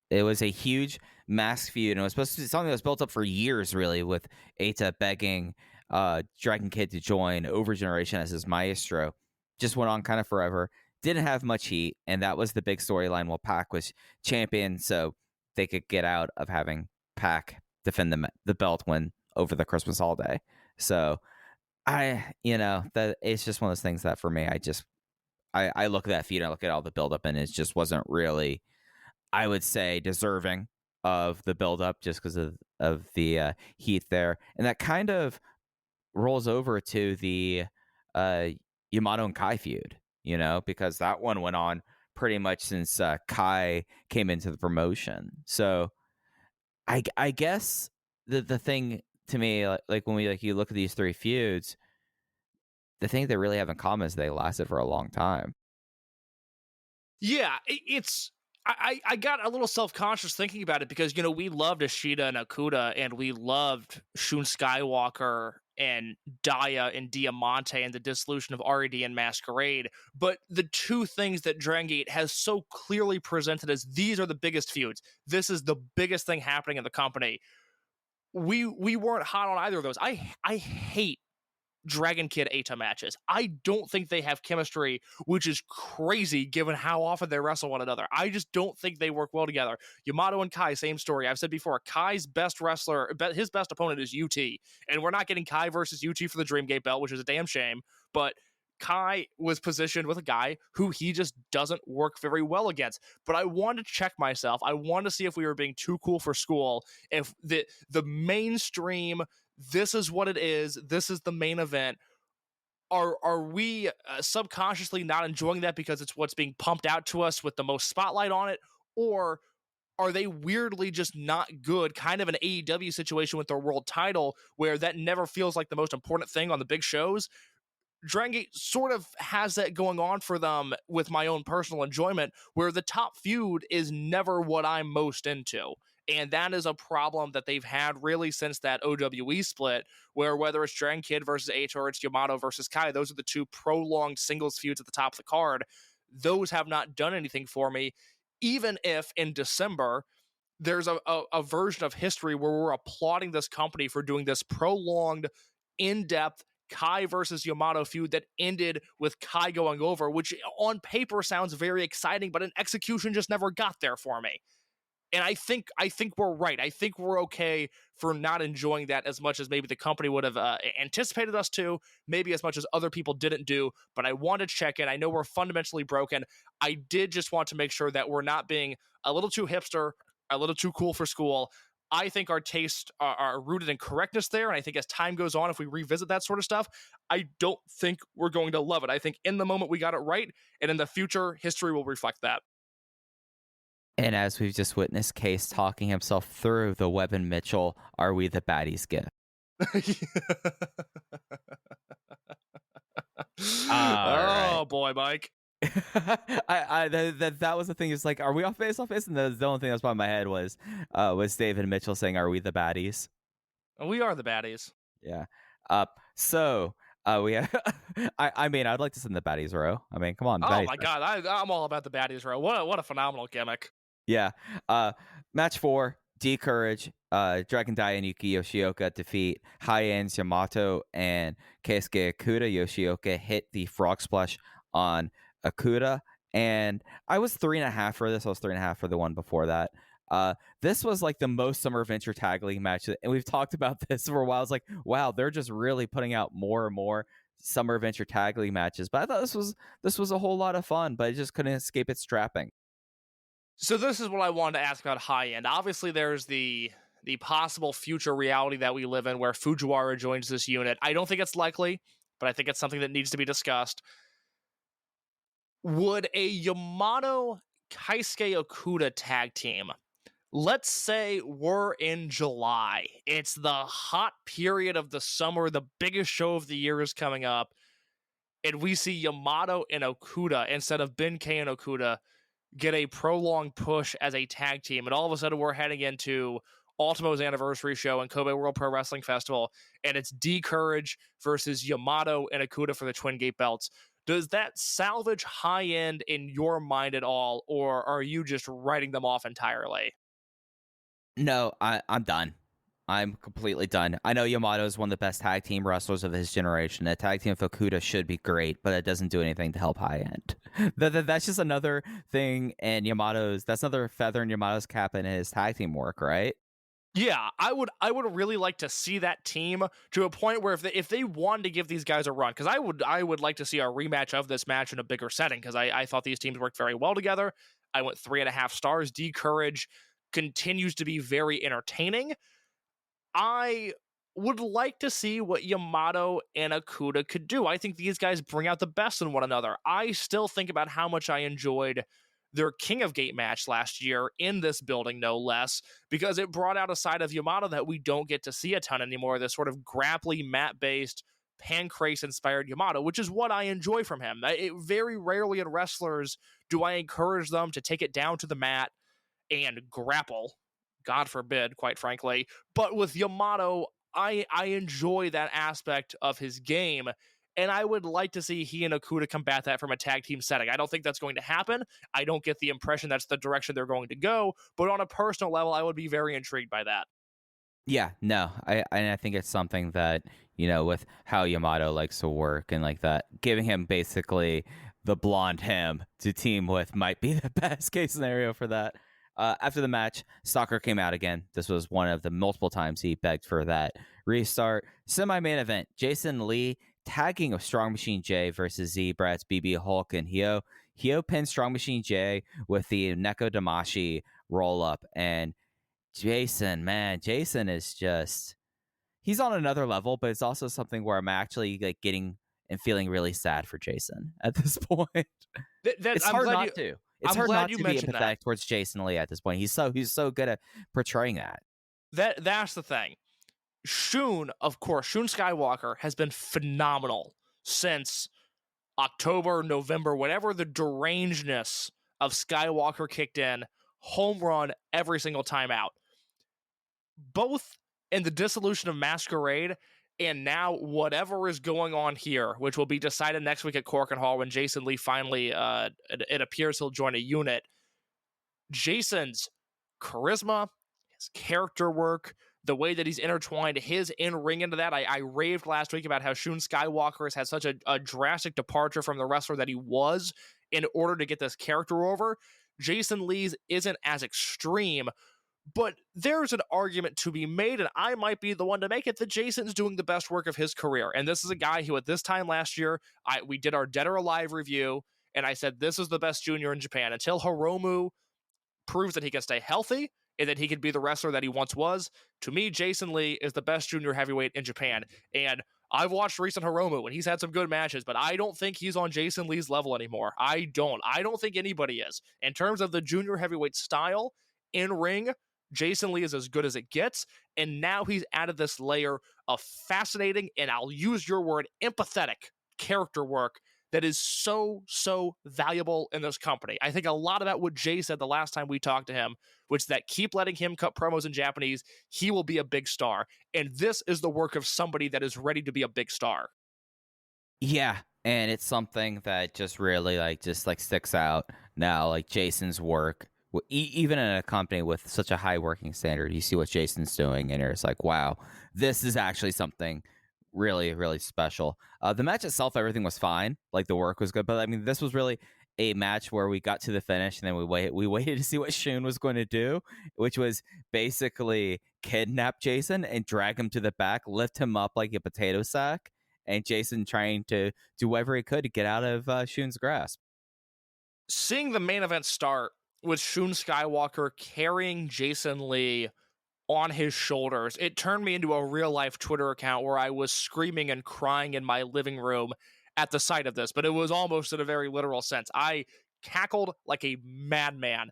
It was a huge mask feud, and it was supposed to be something that was built up for years, really, with Eita begging Dragon Kid to join Over Generation as his maestro. Just went on kind of forever. Didn't have much heat, and that was the big storyline while Pac was champion, so they could get out of having Pac defend the belt when over the Christmas holiday. So that it's just one of those things that for me, I look at that feud, I look at all the buildup, and it just wasn't really, I would say, deserving of the buildup just because of the heat there. And that kind of rolls over to the Yamato and Kai feud, because that one went on pretty much since Kai came into the promotion. So I guess the thing to me, when you look at these three feuds, the thing they really have in common is they lasted for a long time. Yeah, I got a little self-conscious thinking about it because, we loved Ishida and Okuda, and we loved Shun Skywalker and Daya and Diamante and the dissolution of RED and Masquerade. But the two things that Dragon Gate has so clearly presented as these are the biggest feuds. This is the biggest thing happening in the company. We weren't hot on either of those. I hate Dragon Kid Eita matches. I don't think they have chemistry, which is crazy given how often they wrestle one another. I just don't think they work well together. Yamato and Kai, same story. I've said before, Kai's best wrestler, his best opponent is UT, and we're not getting Kai versus UT for the Dream Gate belt, which is a damn shame, but Kai was positioned with a guy who he just doesn't work very well against. But I wanted to check myself. I wanted to see if we were being too cool for school, if the mainstream, this is what it is, this is the main event. Are we subconsciously not enjoying that because it's what's being pumped out to us with the most spotlight on it? Or are they weirdly just not good, kind of an AEW situation with their world title where that never feels like the most important thing on the big shows? Dragon Gate sort of has that going on for them with my own personal enjoyment, where the top feud is never what I'm most into. And that is a problem that they've had really since that OWE split, where whether it's Dragon Kid versus Eita or it's Yamato versus Kai, those are the two prolonged singles feuds at the top of the card. Those have not done anything for me, even if in December there's a version of history where we're applauding this company for doing this prolonged, in-depth Kai versus Yamato feud that ended with Kai going over, which on paper sounds very exciting, but in execution just never got there for me. And I think we're right. I think we're okay for not enjoying that as much as maybe the company would have anticipated us to, maybe as much as other people didn't do. But I wanted to check in. I know we're fundamentally broken. I did just want to make sure that we're not being a little too hipster, a little too cool for school. I think our tastes are rooted in correctness there, and I think as time goes on, if we revisit that sort of stuff, I don't think we're going to love it. I think in the moment we got it right, and in the future, history will reflect that. And as we've just witnessed, Case talking himself through the Webb and Mitchell "Are We the Baddies" gift. Oh boy, Mike. That was the thing. It's like, are we off base? And the only thing that was by my head was David Mitchell saying, "Are we the baddies?" We are the baddies. Yeah. So we have. I mean, I'd like to send the baddies row. I mean, come on. Oh baddies my god, I'm all about the baddies row. What a phenomenal gimmick. Yeah. Match 4. D Courage, Dragon Dai and Yuki Yoshioka defeat High Ends Yamato and Keisuke Okuda. Yoshioka hit the frog splash on Okuda, and I was 3.5 for this. I was 3.5 for the one before that. This was like the most Summer Adventure Tag League match, and we've talked about this for a while. It's like, wow, they're just really putting out more and more Summer Adventure Tag League matches. But I thought this was a whole lot of fun, but it just couldn't escape its strapping. So this is what I wanted to ask about High End. Obviously, there's the possible future reality that we live in where Fujiwara joins this unit. I don't think it's likely, but I think it's something that needs to be discussed. Would a Yamato Keisuke Okuda tag team, let's say we're in July, it's the hot period of the summer, the biggest show of the year is coming up, and we see Yamato and Okuda instead of Ben-K and Okuda get a prolonged push as a tag team, and all of a sudden we're heading into Ultimo's anniversary show and Kobe World Pro Wrestling Festival, and it's D Courage versus Yamato and Okuda for the Twin Gate belts. Does that salvage High End in your mind at all, or are you just writing them off entirely? No, I'm done. I'm completely done. I know Yamato is one of the best tag team wrestlers of his generation. A tag team of Okuda should be great, but it doesn't do anything to help High End. That's just another thing in that's another feather in Yamato's cap in his tag team work, right? Yeah, I would really like to see that team to a point where if they wanted to give these guys a run, because I would like to see a rematch of this match in a bigger setting, because I thought these teams worked very well together. I went 3.5 stars. D Courage continues to be very entertaining. I would like to see what Yamato and Okuda could do. I think these guys bring out the best in one another. I still think about how much I enjoyed their King of Gate match last year in this building, no less, because it brought out a side of Yamato that we don't get to see a ton anymore, this sort of grapply, mat-based, Pancrase-inspired Yamato, which is what I enjoy from him. Very rarely in wrestlers do I encourage them to take it down to the mat and grapple. God forbid, quite frankly. But with Yamato, I enjoy that aspect of his game, and I would like to see he and Okuda combat that from a tag team setting. I don't think that's going to happen. I don't get the impression that's the direction they're going to go, but on a personal level, I would be very intrigued by that. Yeah, no, I think it's something that, you know, with how Yamato likes to work and like that, giving him basically the blonde him to team with might be the best case scenario for that. After the match, Stalker came out again. This was one of the multiple times he begged for that restart. Semi-main event, Jason Lee tagging with Strong Machine J versus Z, Bratz, BB, Hulk, and Hio. Hio pinned Strong Machine J with the Neko Damashi roll-up, and Jason is just, he's on another level, but it's also something where I'm actually like getting and feeling really sad for Jason at this point. It's hard not to. It's hard not to be empathetic towards Jason Lee at this point. He's so good at portraying that. That's the thing. Shun, of course, Shun Skywalker has been phenomenal since October, November, whenever the derangedness of Skywalker kicked in. Home run every single time out. Both in the dissolution of Masquerade and now whatever is going on here, which will be decided next week at Korakuen Hall when Jason Lee finally, it appears he'll join a unit. Jason's charisma, his character work, the way that he's intertwined his in-ring into that. I raved last week about how Shun Skywalker has had such a drastic departure from the wrestler that he was in order to get this character over. Jason Lee's isn't as extreme, but there's an argument to be made, and I might be the one to make it, that Jason's doing the best work of his career. And this is a guy who at this time last year, we did our Dead or Alive review, and I said this is the best junior in Japan. Until Hiromu proves that he can stay healthy and that he can be the wrestler that he once was, to me, Jason Lee is the best junior heavyweight in Japan. And I've watched recent Hiromu, and he's had some good matches, but I don't think he's on Jason Lee's level anymore. I don't think anybody is. In terms of the junior heavyweight style, in ring, Jason Lee is as good as it gets, and now he's added this layer of fascinating, and I'll use your word, empathetic character work that is so valuable in this company. I think a lot about what Jay said the last time we talked to him, which is that keep letting him cut promos in Japanese, he will be a big star. And this is the work of somebody that is ready to be a big star. Yeah, and it's something that just really sticks out now, like Jason's work. Even in a company with such a high working standard, you see what Jason's doing, and it's like, wow, this is actually something really, really special. The match itself, everything was fine. Like, the work was good, but I mean, this was really a match where we got to the finish, and then we waited to see what Shun was going to do, which was basically kidnap Jason and drag him to the back, lift him up like a potato sack, and Jason trying to do whatever he could to get out of Shun's grasp. Seeing the main event start with Shun Skywalker carrying Jason Lee on his shoulders, it turned me into a real-life Twitter account where I was screaming and crying in my living room at the sight of this, but it was almost in a very literal sense. I cackled like a madman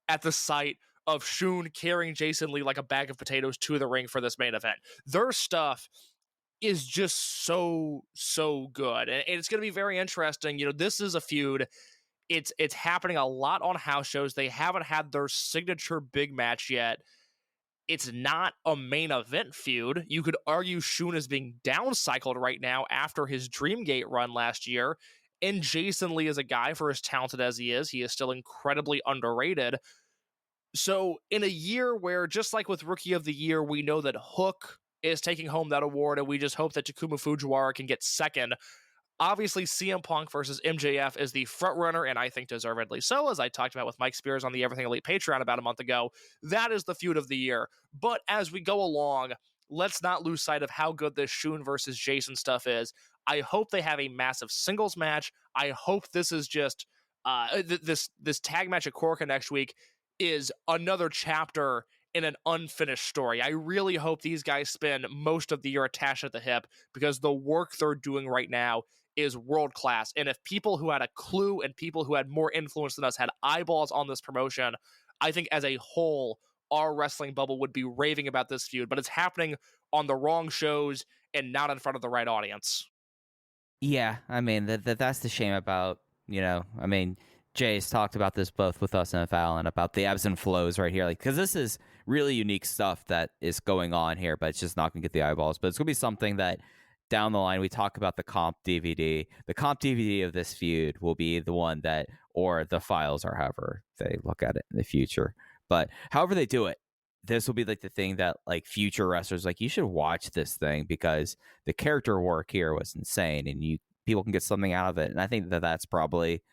at the sight of Shun carrying Jason Lee like a bag of potatoes to the ring for this main event. Their stuff is just so good, and it's going to be very interesting. You know, this is a feud. It's happening a lot on house shows. They haven't had their signature big match yet. It's not a main event feud. You could argue Shun is being downcycled right now after his Dreamgate run last year. And Jason Lee is a guy, for as talented as he is still incredibly underrated. So in a year where, just like with Rookie of the Year, we know that Hook is taking home that award, and we just hope that Takuma Fujiwara can get second. Obviously, CM Punk versus MJF is the frontrunner, and I think deservedly so, as I talked about with Mike Spears on the Everything Elite Patreon about a month ago. That is the feud of the year. But as we go along, let's not lose sight of how good this Shun versus Jason stuff is. I hope they have a massive singles match. I hope this is just this tag match at Korakuen next week is another chapter in an unfinished story. I really hope these guys spend most of the year attached at the hip, because the work they're doing right now is world-class. And if people who had a clue and people who had more influence than us had eyeballs on this promotion, I think as a whole, our wrestling bubble would be raving about this feud. But it's happening on the wrong shows, and not in front of the right audience. Yeah, I mean that's the shame about, I mean, Jay's talked about this both with us and with Alan about the ebbs and flows right here, like, because this is really unique stuff that is going on here, but it's just not gonna get the eyeballs. But it's gonna be something that down the line we talk about the comp DVD. The comp DVD of this feud will be the one that, or the files, or however they look at it in the future. But however they do it, this will be like the thing that like future wrestlers like, you should watch this thing because the character work here was insane, and people can get something out of it. And I think that that's probably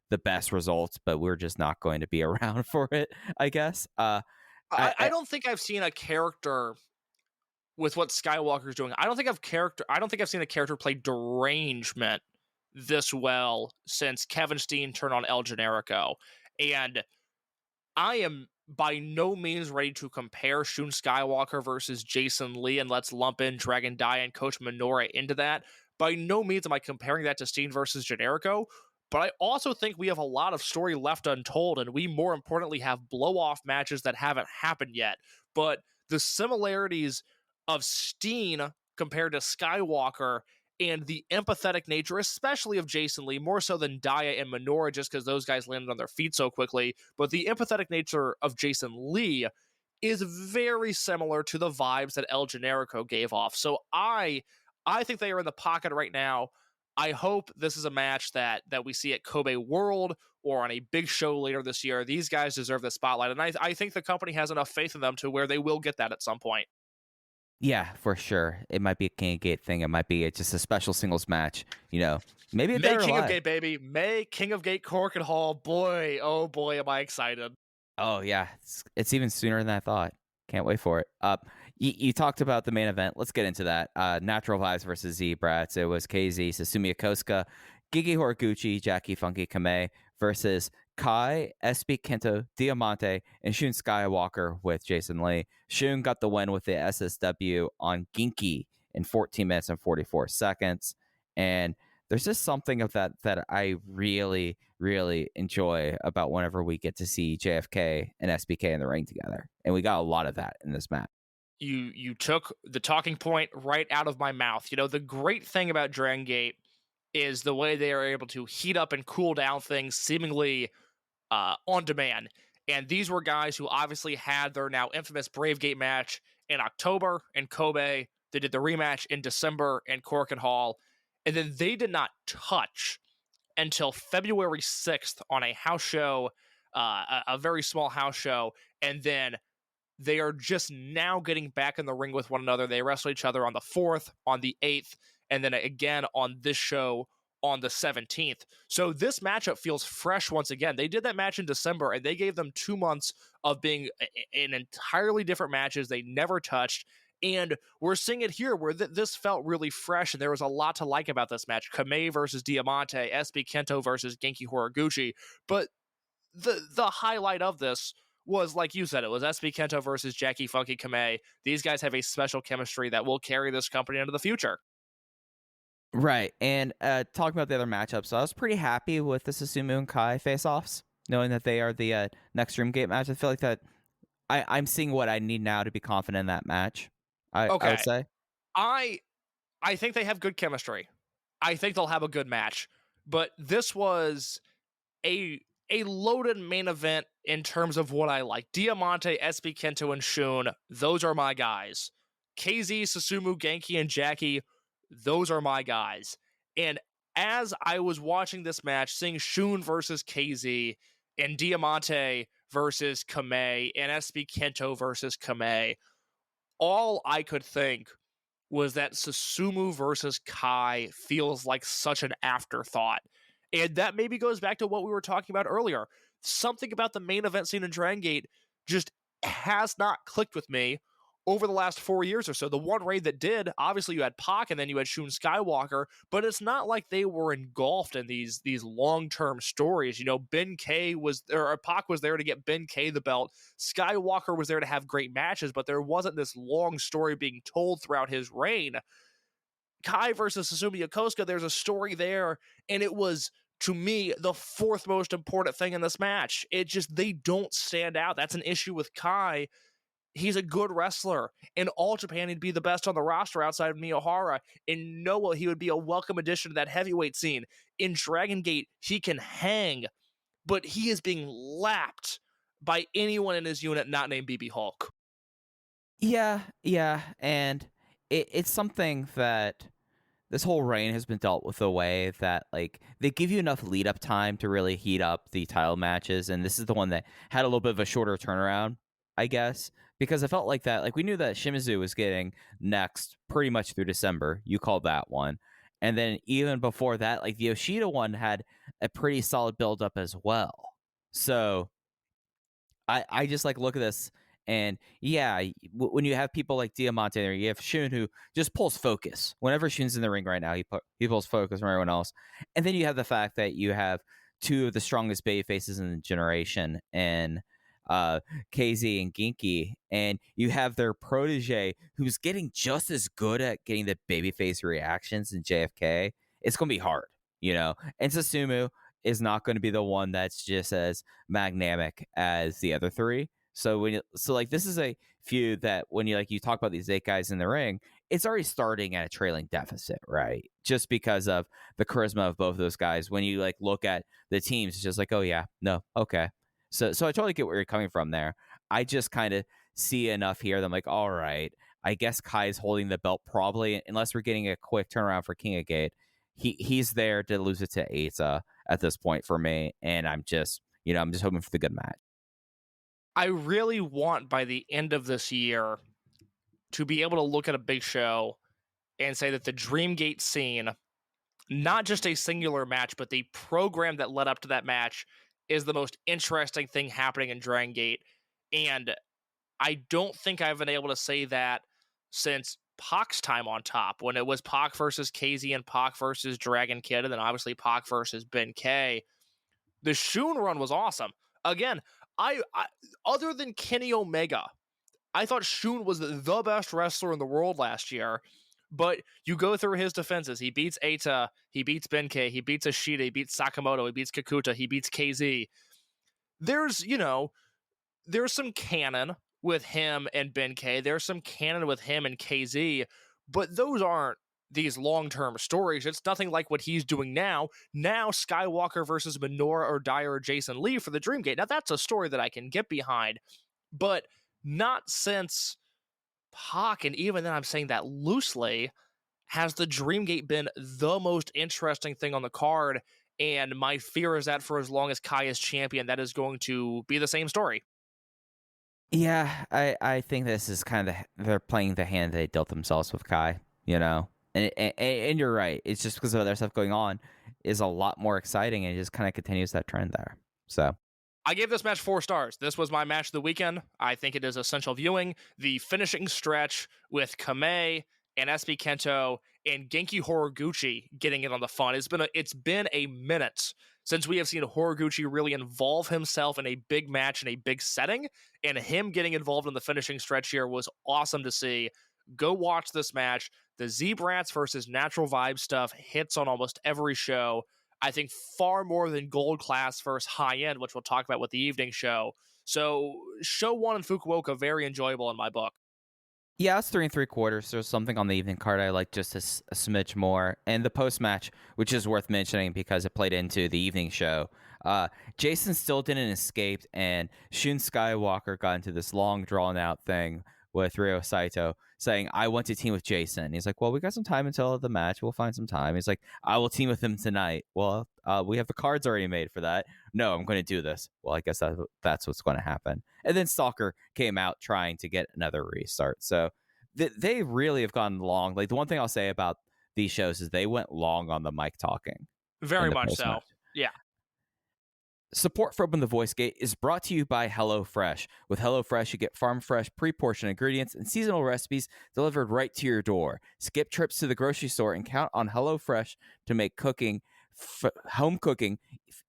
the best results, but we're just not going to be around for it, I guess. I don't think I've seen a character with what Skywalker's doing. I don't think I've seen a character play derangement this well since Kevin Steen turned on El Generico. And I am by no means ready to compare Shun Skywalker versus Jason Lee, and let's lump in Dragon Dia and Coach Minoura into that. By no means am I comparing that to Steen versus Generico, but I also think we have a lot of story left untold, and we more importantly have blow-off matches that haven't happened yet. But the similarities of Steen compared to Skywalker and the empathetic nature, especially of Jason Lee, more so than Dia and Minoura, just because those guys landed on their feet so quickly. But the empathetic nature of Jason Lee is very similar to the vibes that El Generico gave off. So I think they are in the pocket right now. I hope this is a match that we see at Kobe World or on a big show later this year. These guys deserve the spotlight, and I think the company has enough faith in them to where they will get that at some point. Yeah, for sure. It might be a King of Gate thing. It might be just a special singles match. Maybe a May King of Gate, baby. May King of Gate Korakuen Hall. Boy, oh boy, am I excited. Oh yeah, it's even sooner than I thought. Can't wait for it. You talked about the main event. Let's get into that. Natural Vibes versus Z-Brats. It was KZ, Susumu Yokosuka, Gigi Horiguchi, Jackie Funky Kamei versus Kai, SB Kento, Diamante, and Shun Skywalker with Jason Lee. Shun got the win with the SSW on Genki in 14 minutes and 44 seconds. And there's just something of that I really, really enjoy about whenever we get to see JFK and SBK in the ring together. And we got a lot of that in this match. You took the talking point right out of my mouth. The great thing about Dragon Gate is the way they are able to heat up and cool down things seemingly on demand. And these were guys who obviously had their now infamous Brave Gate match in October in Kobe. They did the rematch in December in Korakuen Hall. And then they did not touch until February 6th on a house show, a very small house show. And then they are just now getting back in the ring with one another. They wrestle each other on the 4th, on the 8th, and then again on this show on the 17th. So this matchup feels fresh once again. They did that match in December, and they gave them 2 months of being in entirely different matches they never touched. And we're seeing it here where this felt really fresh, and there was a lot to like about this match. Kamei versus Diamante, SB Kento versus Genki Horiguchi. But the highlight of this was, like you said, it was SB Kento versus Jackie Funky Kamei. These guys have a special chemistry that will carry this company into the future. Right. And talking about the other matchups, I was pretty happy with the Susumu and Kai face-offs, knowing that they are the next Dream Gate match. I feel like that I'm seeing what I need now to be confident in that match. I would say. I think they have good chemistry. I think they'll have a good match. But this was a loaded main event in terms of what I like. Diamante, SB Kento, and Shun, those are my guys. KZ, Susumu, Genki, and Jackie, those are my guys. And as I was watching this match, seeing Shun versus KZ, and Diamante versus Kamei, and SB Kento versus Kamei, all I could think was that Susumu versus Kai feels like such an afterthought. And that maybe goes back to what we were talking about earlier. Something about the main event scene in Dragon Gate just has not clicked with me over the last 4 years or so. The one raid that did, obviously you had Pac and then you had Shun Skywalker, but it's not like they were engulfed in these long-term stories. Ben K Pac was there to get Ben K the belt. Skywalker was there to have great matches, but there wasn't this long story being told throughout his reign. Kai versus Susumu Yokosuka, there's a story there, and it was, to me, the fourth most important thing in this match. They don't stand out. That's an issue with Kai. He's a good wrestler. In All Japan, he'd be the best on the roster outside of Miyahara. In Noah, he would be a welcome addition to that heavyweight scene. In Dragon Gate, he can hang, but he is being lapped by anyone in his unit not named BB Hulk. Yeah, and it's something that this whole reign has been dealt with a way that, like, they give you enough lead up time to really heat up the title matches, and this is the one that had a little bit of a shorter turnaround, I guess, because I felt like that, like, we knew that Shimizu was getting next pretty much through December. You called that one. And then even before that, like, the Yoshida one had a pretty solid build up as well. So I just like look at this, and yeah, when you have people like Diamante there, you have Shun who just pulls focus. Whenever Shun's in the ring right now, he pulls focus from everyone else. And then you have the fact that you have two of the strongest baby faces in the generation, and KZ and Genki, and you have their protege who's getting just as good at getting the babyface reactions in JFK. It's going to be hard, you know. And Susumu is not going to be the one that's just as magnamic as the other three. So like, this is a feud that when you talk about these 8 guys in the ring, it's already starting at a trailing deficit, right? Just because of the charisma of both of those guys. When you like look at the teams, it's just like, oh yeah, no, okay. So I totally get where you're coming from there. I just kind of see enough here that I'm like, all right, I guess Kai's holding the belt probably, unless we're getting a quick turnaround for King of Gate. He's there to lose it to Eita at this point for me, and I'm just hoping for the good match. I really want by the end of this year to be able to look at a big show and say that the Dreamgate scene, not just a singular match, but the program that led up to that match, is the most interesting thing happening in Dragon Gate. And I don't think I've been able to say that since Pac's time on top, when it was Pac versus KZ and Pac versus Dragon Kid, and then obviously Pac versus Ben K. The Shun run was awesome. Again, I other than Kenny Omega, I thought Shun was the best wrestler in the world last year. But you go through his defenses. He beats Eita, he beats Benkei, he beats Ishida, he beats Sakamoto, he beats Kakuta, he beats KZ. There's some canon with him and Benkei. There's some canon with him and KZ, but those aren't these long-term stories. It's nothing like what he's doing now. Now Skywalker versus Minoru or Dyer or Jason Lee for the Dreamgate. Now that's a story that I can get behind, but not since Pac, and even then I'm saying that loosely, has the Dreamgate been the most interesting thing on the card. And my fear is that for as long as Kai is champion, that is going to be the same story. Yeah, I think this is kind of they're playing the hand they dealt themselves with Kai, you know. And you're right. It's just because of other stuff going on is a lot more exciting, and it just kind of continues that trend there. So I gave this match 4 stars. This was my match of the weekend. I think it is essential viewing. The finishing stretch with Kamei and SB Kento and Genki Horiguchi getting in on the fun. It's been a minute since we have seen Horiguchi really involve himself in a big match in a big setting, and him getting involved in the finishing stretch here was awesome to see. Go watch this match. The Z-Brats versus Natural Vibe stuff hits on almost every show. I think far more than Gold Class versus High End, which we'll talk about with the evening show. So show 1 in Fukuoka, very enjoyable in my book. yeah, it's 3 3/4. There's something on the evening card I like just a smidge more, and the post match, which is worth mentioning because it played into the evening show. Jason still didn't escape, and Shun Skywalker got into this long drawn out thing with Ryo Saito saying, I want to team with Jason. He's like, well, we got some time until the match. We'll find some time. He's like, I will team with him tonight. Well, we have the cards already made for that. No, I'm going to do this. Well, I guess that's what's going to happen. And then Stalker came out trying to get another restart. So they really have gone long. Like, the one thing I'll say about these shows is they went long on the mic talking. Very much so. Yeah. Support for Open the Voice Gate is brought to you by HelloFresh. With HelloFresh, you get farm-fresh, pre-portioned ingredients and seasonal recipes delivered right to your door. Skip trips to the grocery store and count on HelloFresh to make cooking, home cooking,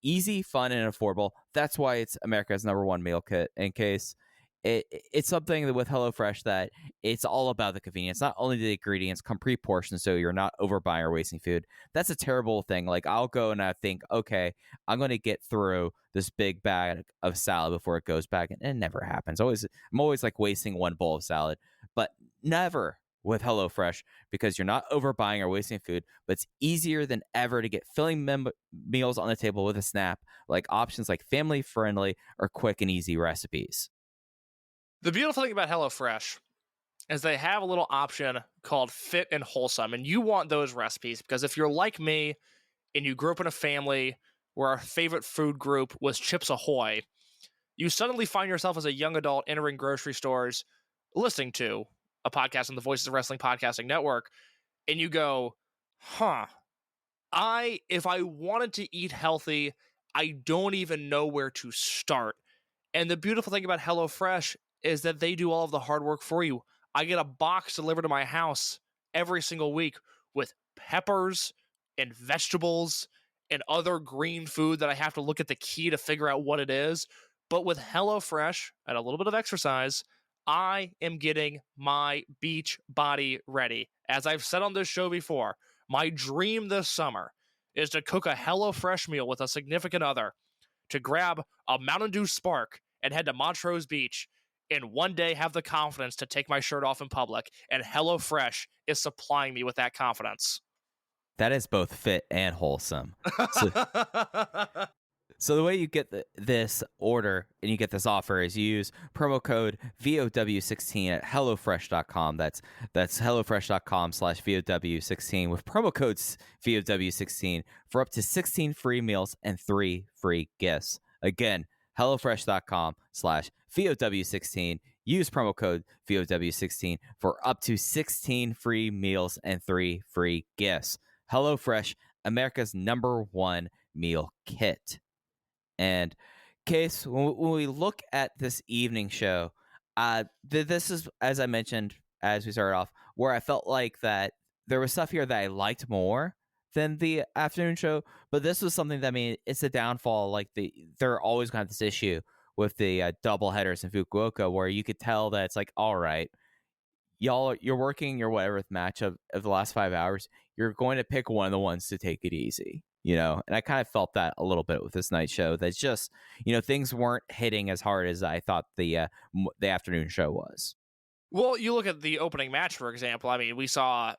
easy, fun, and affordable. That's why it's America's #1 meal kit. In case it's something that with HelloFresh that it's all about the convenience. Not only do the ingredients come pre-portioned, so you're not overbuying or wasting food. That's a terrible thing. Like I'll go and I think, okay, I'm going to get through this big bag of salad before it goes back, and it never happens. I'm always like wasting one bowl of salad, but never with HelloFresh because you're not overbuying or wasting food. But it's easier than ever to get filling meals on the table with a snap, like options like family-friendly or quick and easy recipes. The beautiful thing about HelloFresh is they have a little option called Fit and Wholesome, and you want those recipes because if you're like me and you grew up in a family where our favorite food group was Chips Ahoy, you suddenly find yourself as a young adult entering grocery stores listening to a podcast on the Voices of Wrestling Podcasting Network, and you go, if I wanted to eat healthy, I don't even know where to start. And the beautiful thing about HelloFresh is that they do all of the hard work for you. I get a box delivered to my house every single week with peppers and vegetables and other green food that I have to look at the key to figure out what it is. But with HelloFresh and a little bit of exercise, I am getting my beach body ready. As I've said on this show before, my dream this summer is to cook a HelloFresh meal with a significant other, to grab a Mountain Dew Spark and head to Montrose Beach and one day have the confidence to take my shirt off in public, and HelloFresh is supplying me with that confidence. That is both fit and wholesome. So the way you get this order and you get this offer is you use promo code VOW16 at HelloFresh.com. That's HelloFresh.com/VOW16 with promo codes VOW16 for up to 16 free meals and 3 free gifts. Again, HelloFresh.com/VOW16. Use promo code VOW16 for up to 16 free meals and 3 free gifts. HelloFresh, America's #1 meal kit. And Case, when we look at this evening show, this is, as I mentioned as we started off, where I felt like that there was stuff here that I liked more than the afternoon show, but this was something that, I mean, it's a downfall. Like they're always going to have this issue with the double headers in Fukuoka, where you could tell that it's like, all right, y'all, you're working your whatever match of the last 5 hours. You're going to pick one of the ones to take it easy. And I kind of felt that a little bit with this night show. That's just, things weren't hitting as hard as I thought the afternoon show was. Well, you look at the opening match, for example. I mean, we saw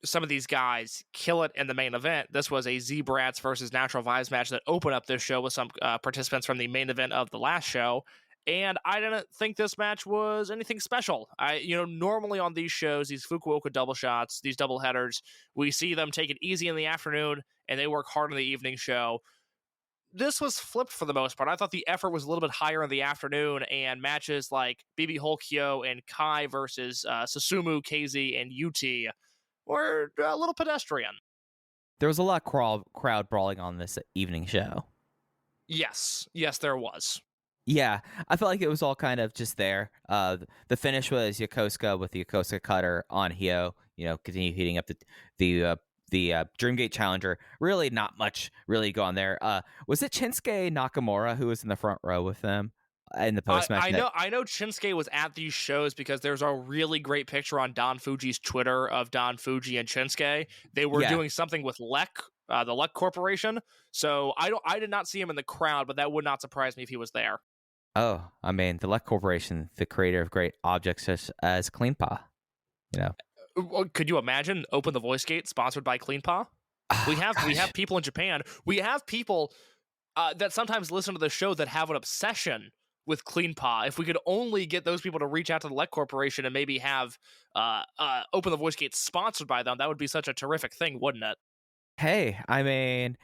some of these guys kill it in the main event. This was a Z-Brats versus Natural Vibes match that opened up this show with some participants from the main event of the last show. And I didn't think this match was anything special. Normally on these shows, these Fukuoka double shots, these double headers, we see them take it easy in the afternoon and they work hard on the evening show. This was flipped for the most part. I thought the effort was a little bit higher in the afternoon, and matches like BB Hulkyo and Kai versus Susumu, KZ, and UT were a little pedestrian. There was a lot of crowd brawling on this evening show. Yes, there was. Yeah, I felt like it was all kind of just there. The finish was Yokosuka with the Yokosuka cutter on Hyo. Continue heating up the Dreamgate Challenger. Really not much really going there. Was it Shinsuke Nakamura who was in the front row with them in the post-match? I know Shinsuke was at these shows because there's a really great picture on Don Fuji's Twitter of Don Fuji and Shinsuke. They were doing something with LEC, the LEC Corporation. So I did not see him in the crowd, but that would not surprise me if he was there. Oh, I mean, the LEC Corporation, the creator of great objects such as CleanPaw. Could you imagine Open the Voice Gate sponsored by CleanPaw? We have people in Japan. We have people that sometimes listen to the show that have an obsession with CleanPaw. If we could only get those people to reach out to the LEC Corporation and maybe have Open the Voice Gate sponsored by them, that would be such a terrific thing, wouldn't it? Hey, I mean,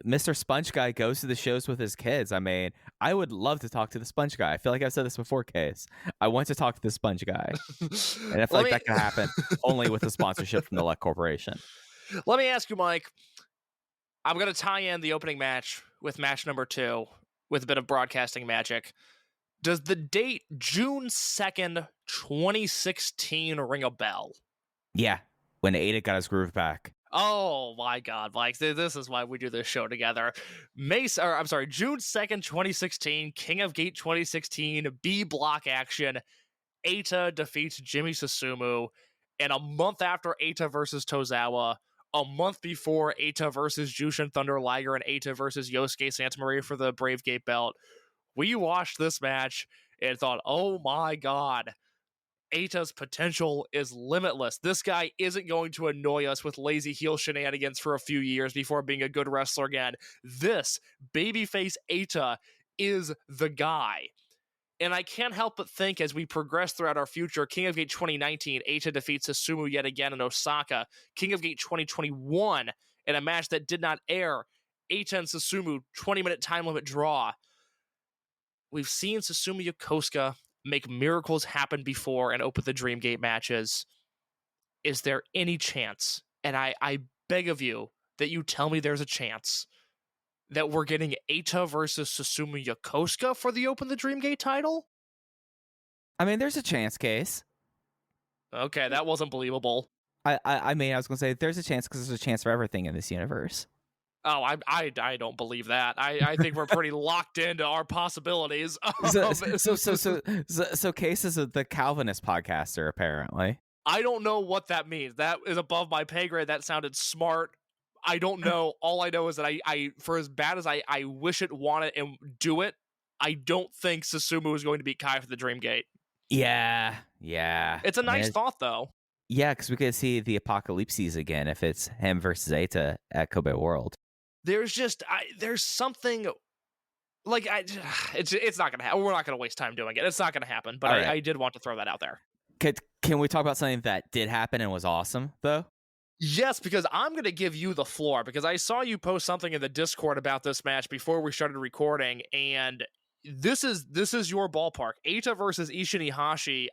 Mr. Sponge Guy goes to the shows with his kids. I mean, I would love to talk to the Sponge Guy. I feel like I've said this before, Case. I want to talk to the Sponge Guy. And I feel like that can happen only with the sponsorship from the LEC Corporation. Let me ask you, Mike. I'm going to tie in the opening match with match number 2 with a bit of broadcasting magic. Does the date June 2nd, 2016 ring a bell? Yeah, when Ada got his groove back. Oh my God, Mike! This is why we do this show together. June 2nd, 2016, King of Gate 2016, B block action. Eita defeats Jimmy Susumu, and a month after Eita versus Tozawa, a month before Eita versus Jushin Thunder Liger and Eita versus Yosuke Santamaria for the Brave Gate belt, we watched this match and thought, oh my God, Eita's potential is limitless. This guy isn't going to annoy us with lazy heel shenanigans for a few years before being a good wrestler again. This babyface Eita is the guy. And I can't help but think as we progress throughout our future, King of Gate 2019, Eita defeats Susumu yet again in Osaka. King of Gate 2021, in a match that did not air, Eita and Susumu, 20-minute time limit draw. We've seen Susumu Yokosuka make miracles happen before and open the Dream Gate matches. Is there any chance, and I beg of you that you tell me there's a chance, that we're getting Eita versus Susumu Yokosuka for the Open the Dream Gate title? I mean, there's a chance case. Okay, that wasn't believable. I mean, I was going to say there's a chance because there's a chance for everything in this universe. Oh, I don't believe that. I think we're pretty locked into our possibilities. So Case is the Calvinist podcaster, apparently. I don't know what that means. That is above my pay grade. That sounded smart. I don't know. All I know is that I for as bad as I wish it, want it, and do it, I don't think Susumu is going to beat Kai for the Dream Gate. Yeah. It's a nice thought, though. Yeah, because we could see the Apocalypses again if it's him versus Eita at Kobe World. There's just there's something like it's not gonna happen. We're not gonna waste time doing it. It's not gonna happen. But I did want to throw that out there. Can we talk about something that did happen and was awesome though? Yes, because I'm going to give you the floor, because I saw you post something in the Discord about this match before we started recording, and this is your ballpark. Eita versus Ishini Hoshi.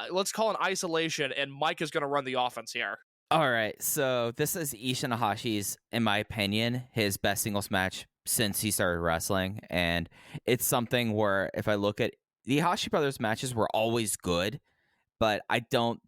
Let's call an isolation, and Mike is going to run the offense here. All right, so this is Ishini Hoshi's, in my opinion, his best singles match since he started wrestling, and it's something where if I look at the Iihashi brothers matches were always good, but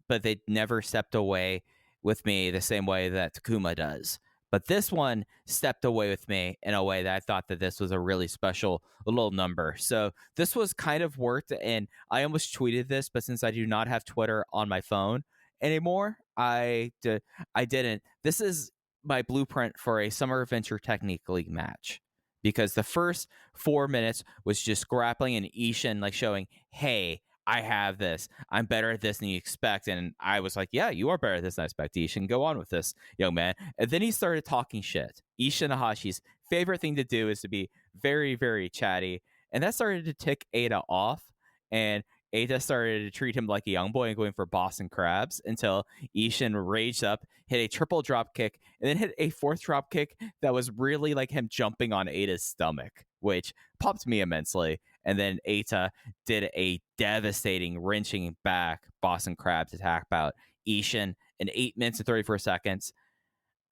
they never stepped away with me the same way that Takuma does. But this one stepped away with me in a way that I thought that this was a really special little number. So this was kind of worked, and I almost tweeted this, but since I do not have Twitter on my phone anymore, I didn't. This is my blueprint for a Summer Adventure Technique League match, because the first 4 minutes was just grappling and Ishin like showing, hey, I have this. I'm better at this than you expect. And I was like, yeah, you are better at this than I expect, Ishin. Go on with this, young man. And then he started talking shit. Ishini Hoshi's favorite thing to do is to be very, very chatty. And that started to tick Eita off. And Eita started to treat him like a young boy and going for Boston crabs until Ishin raged up, hit a triple drop kick, and then hit a fourth drop kick that was really like him jumping on Eita's stomach, which popped me immensely. And then Eita did a devastating, wrenching back Boston Crabs attack bout. Ishin in 8 minutes and 34 seconds.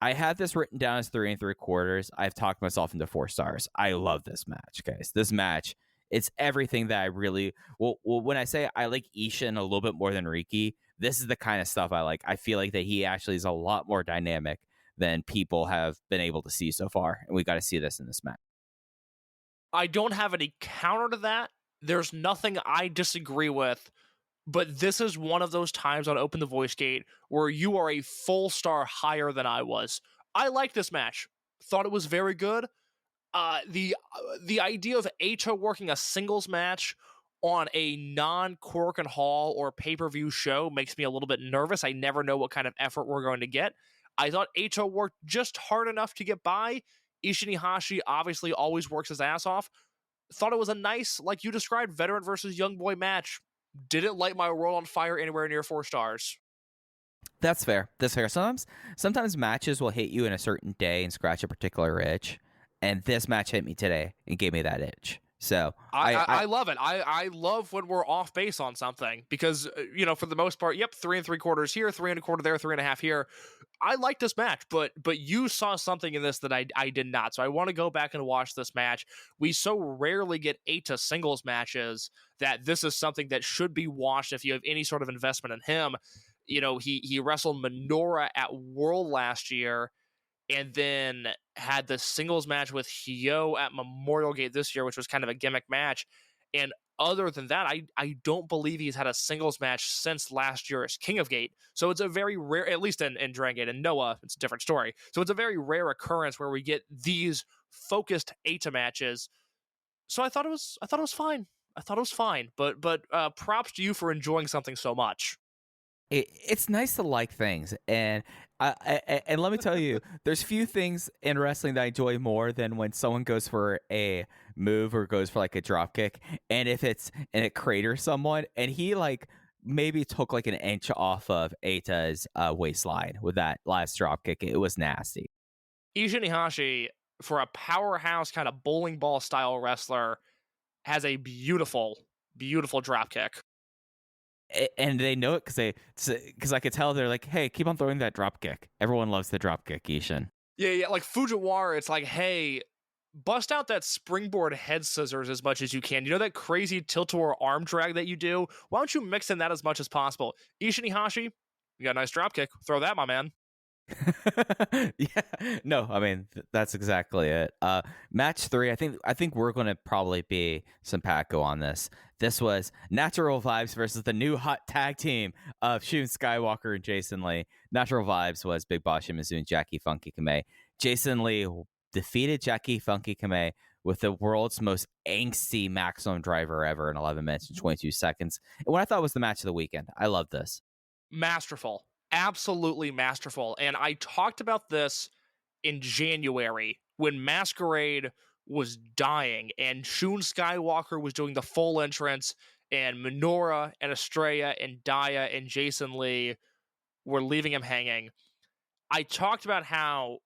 I had this written down as 3 3/4. I've talked myself into 4 stars. I love this match, guys. This match, it's everything that I really... Well, when I say I like Ishin a little bit more than Riki, this is the kind of stuff I like. I feel like that he actually is a lot more dynamic than people have been able to see so far. And we got to see this in this match. I don't have any counter to that. There's nothing I disagree with, but this is one of those times on Open the Voice Gate where you are a full star higher than I was. I liked this match. Thought it was very good. The idea of Eita working a singles match on a non-Korakuen Hall or pay-per-view show makes me a little bit nervous. I never know what kind of effort we're going to get. I thought Eita worked just hard enough to get by. Ishini Hoshi obviously always works his ass off. Thought it was a nice, like you described, veteran versus young boy match. Didn't light my world on fire anywhere near 4 stars. That's fair. Sometimes matches will hit you in a certain day and scratch a particular itch. And this match hit me today and gave me that itch. So I love it. I love when we're off base on something because, for the most part, 3 3/4 here, 3 1/4 there, 3.5 here. I like this match, but you saw something in this that I did not. So I want to go back and watch this match. We so rarely get Eita singles matches that this is something that should be watched if you have any sort of investment in him. He wrestled Minoura at World last year, and then had the singles match with Hyo at Memorial Gate this year, which was kind of a gimmick match. And other than that, I don't believe he's had a singles match since last year's King of Gate. So it's a very rare, at least in Dragon Gate and Noah, it's a different story. So it's a very rare occurrence where we get these focused Eita matches. So I thought it was fine. I thought it was fine. But props to you for enjoying something so much. It's nice to like things, and and let me tell you, there's few things in wrestling that I enjoy more than when someone goes for a move or goes for like a drop kick, and it craters someone, and he like maybe took like an inch off of Eita's waistline with that last drop kick. It was nasty. Ishini Hoshi, for a powerhouse kind of bowling ball style wrestler, has a beautiful drop kick. And they know it because I could tell they're like, hey, keep on throwing that drop kick. Everyone loves the drop kick, Ishin. Yeah. Like Fujiwara, it's like, hey, bust out that springboard head scissors as much as you can. You know that crazy tilt-a-whirl arm drag that you do? Why don't you mix in that as much as possible? Ishini Hoshi, you got a nice drop kick. Throw that, my man. Yeah, no, I mean that's exactly it. Match 3, I think we're going to probably be simpatico on this. This was Natural Vibes versus the new hot tag team of Shun Skywalker and Jason Lee. Natural Vibes was Big Boss Shimizu and Jackie Funky Kamei. Jason Lee defeated Jackie Funky Kamei with the world's most angsty maximum driver ever in 11 minutes and 22 seconds. And what I thought was the match of the weekend. I love this. Masterful. Absolutely masterful. And I talked about this in January when Masquerade was dying and Shun Skywalker was doing the full entrance and Minoura and Estrella and Daya and Jason Lee were leaving him hanging. I talked about how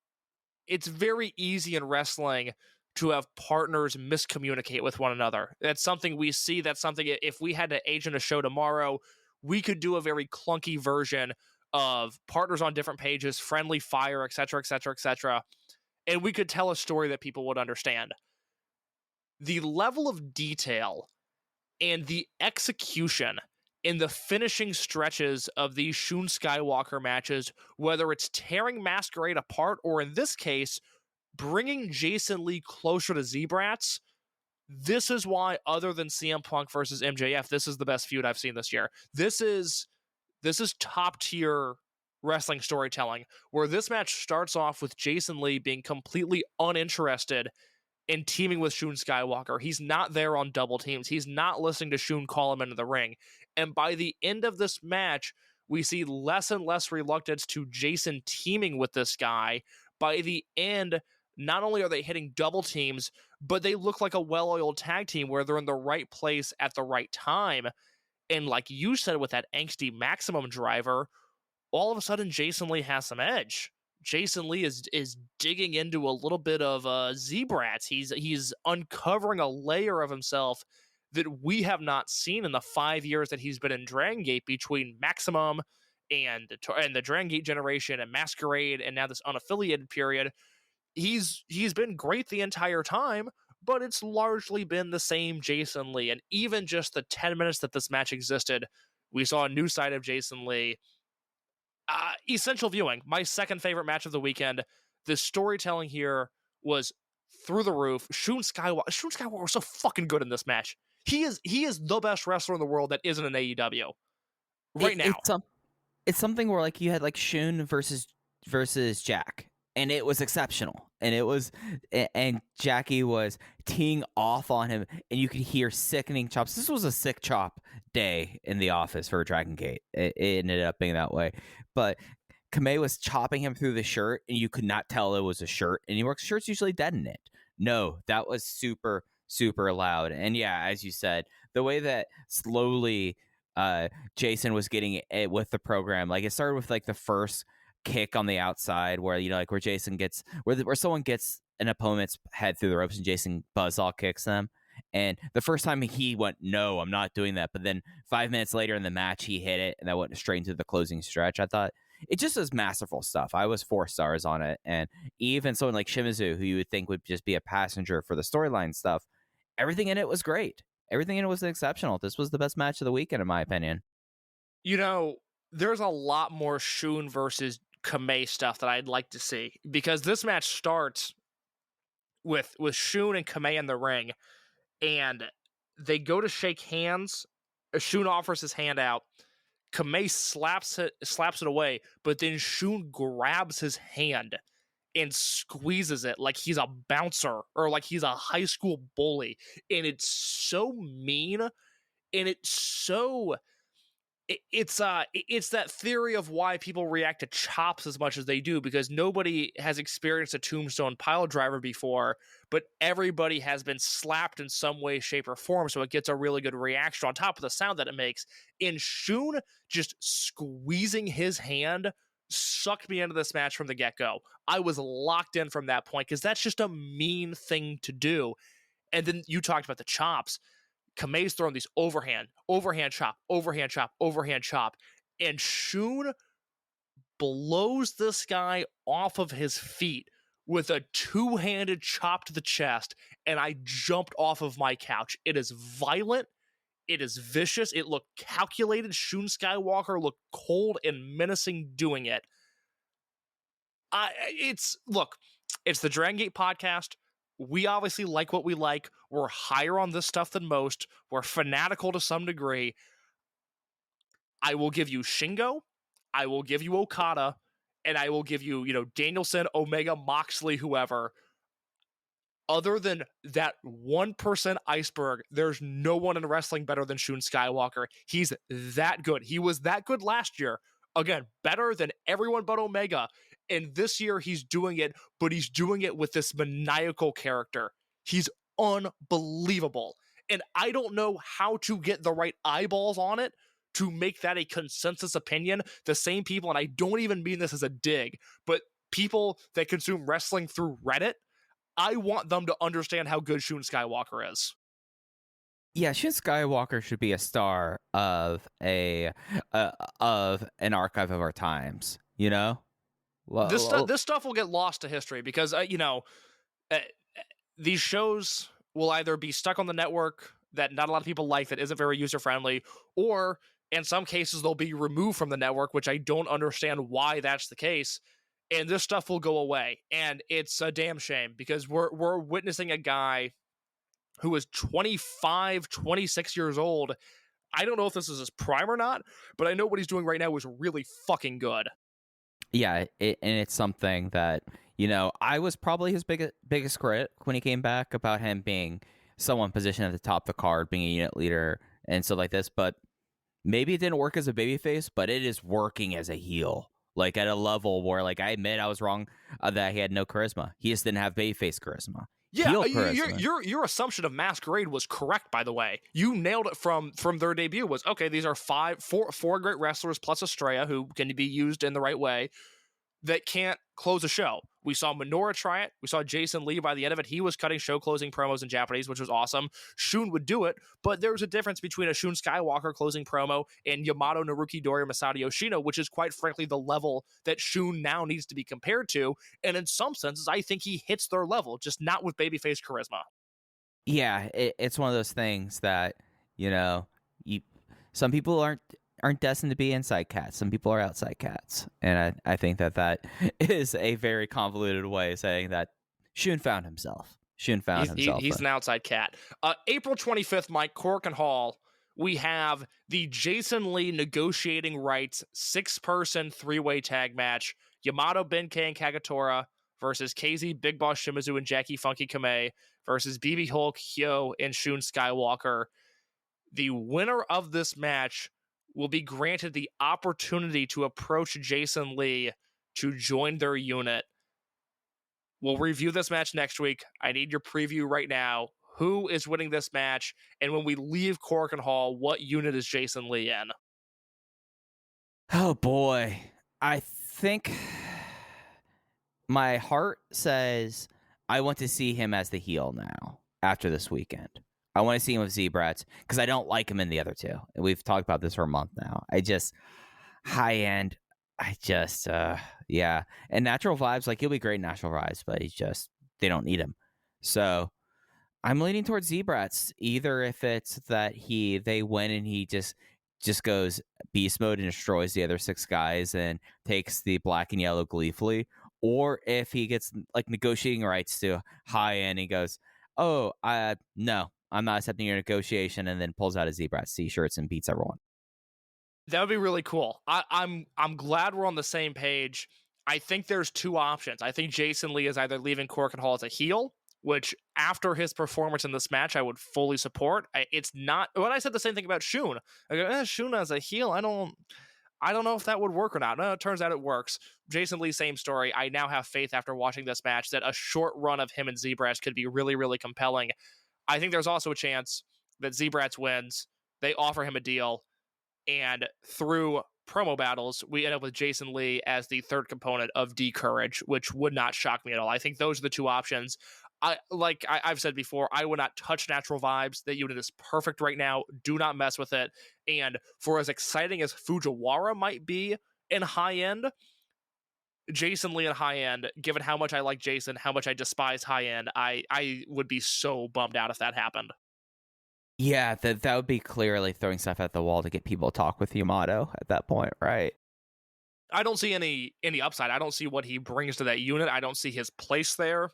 it's very easy in wrestling to have partners miscommunicate with one another. That's something we see. That's something, if we had to agent a show tomorrow, we could do a very clunky version of partners on different pages, friendly fire, etc., etc., etc., and we could tell a story that people would understand. The level of detail and the execution in the finishing stretches of these Shun Skywalker matches, whether it's tearing Masquerade apart or in this case, bringing Jason Lee closer to Z-Brats, this is why, other than CM Punk versus MJF, this is the best feud I've seen this year. This is top tier wrestling storytelling, where this match starts off with Jason Lee being completely uninterested in teaming with Shun Skywalker. He's not there on double teams. He's not listening to Shun call him into the ring. And by the end of this match, we see less and less reluctance to Jason teaming with this guy. By the end, not only are they hitting double teams, but they look like a well-oiled tag team where they're in the right place at the right time. And like you said, with that angsty maximum driver, all of a sudden Jason Lee has some edge. Jason Lee is digging into a little bit of Z-Brats. He's uncovering a layer of himself that we have not seen in the 5 years that he's been in Dragon Gate, between Maximum and the Dragon Gate generation and Masquerade and now this unaffiliated period. He's been great the entire time, but it's largely been the same Jason Lee. And even just the 10 minutes that this match existed, we saw a new side of Jason Lee. Essential viewing. My second favorite match of the weekend. The storytelling here was through the roof. Shun Skywalker was so fucking good in this match. He is the best wrestler in the world that isn't an AEW right now. It's something where like you had like Shun versus Jack, and it was exceptional. And Jackie was teeing off on him, and you could hear sickening chops. This was a sick chop day in the office for Dragon Gate. It ended up being that way. But Kamei was chopping him through the shirt, and you could not tell it was a shirt anymore. Shirt's usually dead in it. No, that was super, super loud. And yeah, as you said, the way that slowly Jason was getting it with the program, like it started with like the first kick on the outside where, you know, like where Jason gets where someone gets an opponent's head through the ropes and Jason buzzsaw kicks them. And the first time he went, no, I'm not doing that. But then 5 minutes later in the match, he hit it, and that went straight into the closing stretch. I thought it just was masterful stuff. I was 4 stars on it. And even someone like Shimizu, who you would think would just be a passenger for the storyline stuff, everything in it was great. Everything in it was exceptional. This was the best match of the weekend, in my opinion. You know, there's a lot more Shun versus Kamei stuff that I'd like to see, because this match starts with Shun and Kamei in the ring, and they go to shake hands. Shun offers his hand out. Kamei slaps it away, but then Shun grabs his hand and squeezes it like he's a bouncer or like he's a high school bully. And it's so mean, and it's so... It's that theory of why people react to chops as much as they do, because nobody has experienced a tombstone pile driver before, but everybody has been slapped in some way, shape, or form, so it gets a really good reaction on top of the sound that it makes. And Shun just squeezing his hand sucked me into this match from the get-go. I was locked in from that point, because that's just a mean thing to do. And then you talked about the chops. Kamei's throwing these overhand chop, and Shun blows this guy off of his feet with a two-handed chop to the chest, and I jumped off of my couch. It is violent. It is vicious. It looked calculated. Shun Skywalker looked cold and menacing doing it. It's the Dragon Gate podcast. We obviously like what we like. We're higher on this stuff than most. We're fanatical to some degree. I will give you Shingo. I will give you Okada. And I will give you, Danielson, Omega, Moxley, whoever. Other than that 1% iceberg, there's no one in wrestling better than Shun Skywalker. He's that good. He was that good last year. Again, better than everyone but Omega. And this year he's doing it, but he's doing it with this maniacal character. He's unbelievable. And I don't know how to get the right eyeballs on it to make that a consensus opinion. The same people, and I don't even mean this as a dig, but people that consume wrestling through Reddit, I want them to understand how good Shun Skywalker is. Yeah, Shun Skywalker should be a star of an archive of our times, This stuff will get lost to history because, these shows will either be stuck on the network that not a lot of people like, that isn't very user-friendly, or in some cases they'll be removed from the network, which I don't understand why that's the case, and this stuff will go away. And it's a damn shame, because we're witnessing a guy who is 25, 26 years old. I don't know if this is his prime or not, but I know what he's doing right now is really fucking good. Yeah, and it's something that, I was probably his biggest critic when he came back, about him being someone positioned at the top of the card, being a unit leader and stuff like this. But maybe it didn't work as a babyface, but it is working as a heel, like at a level where, like, I admit I was wrong that he had no charisma. He just didn't have babyface charisma. Yeah, your assumption of Masquerade was correct, by the way. You nailed it from their debut. Was, okay, these are four great wrestlers plus Estrella, who can be used in the right way, that can't close a show. We saw Minoru try it. We saw Jason Lee by the end of it. He was cutting show closing promos in Japanese, which was awesome. Shun would do it, but there's a difference between a Shun Skywalker closing promo and Yamato, Naruki Dori, or Masato Yoshino, which is quite frankly the level that Shun now needs to be compared to. And in some senses, I think he hits their level, just not with babyface charisma. Yeah, it's one of those things that, some people aren't destined to be inside cats. Some people are outside cats. And I think that is a very convoluted way of saying that Shun found himself. He's an outside cat. April 25th, Mike, Korakuen Hall, we have the Jason Lee negotiating rights 6-person 3-way tag match. Yamato, Benkei, and Kagetora versus KZ, Big Boss Shimizu, and Jackie Funky Kamei versus BB Hulk, Hyo, and Shun Skywalker. The winner of this match will be granted the opportunity to approach Jason Lee to join their unit. We'll review this match next week. I need your preview right now. Who is winning this match? And when we leave Korakuen Hall, what unit is Jason Lee in? Oh boy. I think my heart says I want to see him as the heel now after this weekend. I want to see him with Z-Brats because I don't like him in the other two. We've talked about this for a month now. High end. Yeah. And Natural Vibes, like, he'll be great in Natural Vibes, but they don't need him. So I'm leaning towards Z-Brats, either if it's that they win and he just just goes beast mode and destroys the other 6 guys and takes the black and yellow gleefully, or if he gets like negotiating rights to high end, he goes, "Oh, no, I'm not accepting your negotiation," and then pulls out his Z-Brat t-shirts and beats everyone. That would be really cool. I'm glad we're on the same page. I think there's 2 options. I think Jason Lee is either leaving Korakuen Hall as a heel, which after his performance in this match, I would fully support. It's not when I said the same thing about Shun. I go, Shun as a heel, I don't know if that would work or not. No, it turns out it works. Jason Lee, same story. I now have faith after watching this match that a short run of him and Z-Brats could be really, really compelling. I think there's also a chance that Z-Brats wins. They offer him a deal, and through promo battles, we end up with Jason Lee as the third component of D-Courage, which would not shock me at all. I think those are the 2 options. I've said before, I would not touch Natural Vibes. That unit is perfect right now. Do not mess with it. And for as exciting as Fujiwara might be in high end, Jason Lee in high end, given how much I like Jason, how much I despise high end, I would be so bummed out if that happened. Yeah, that would be clearly throwing stuff at the wall to get people to talk with Yamato at that point, right? I don't see any upside. I don't see what he brings to that unit. I don't see his place there.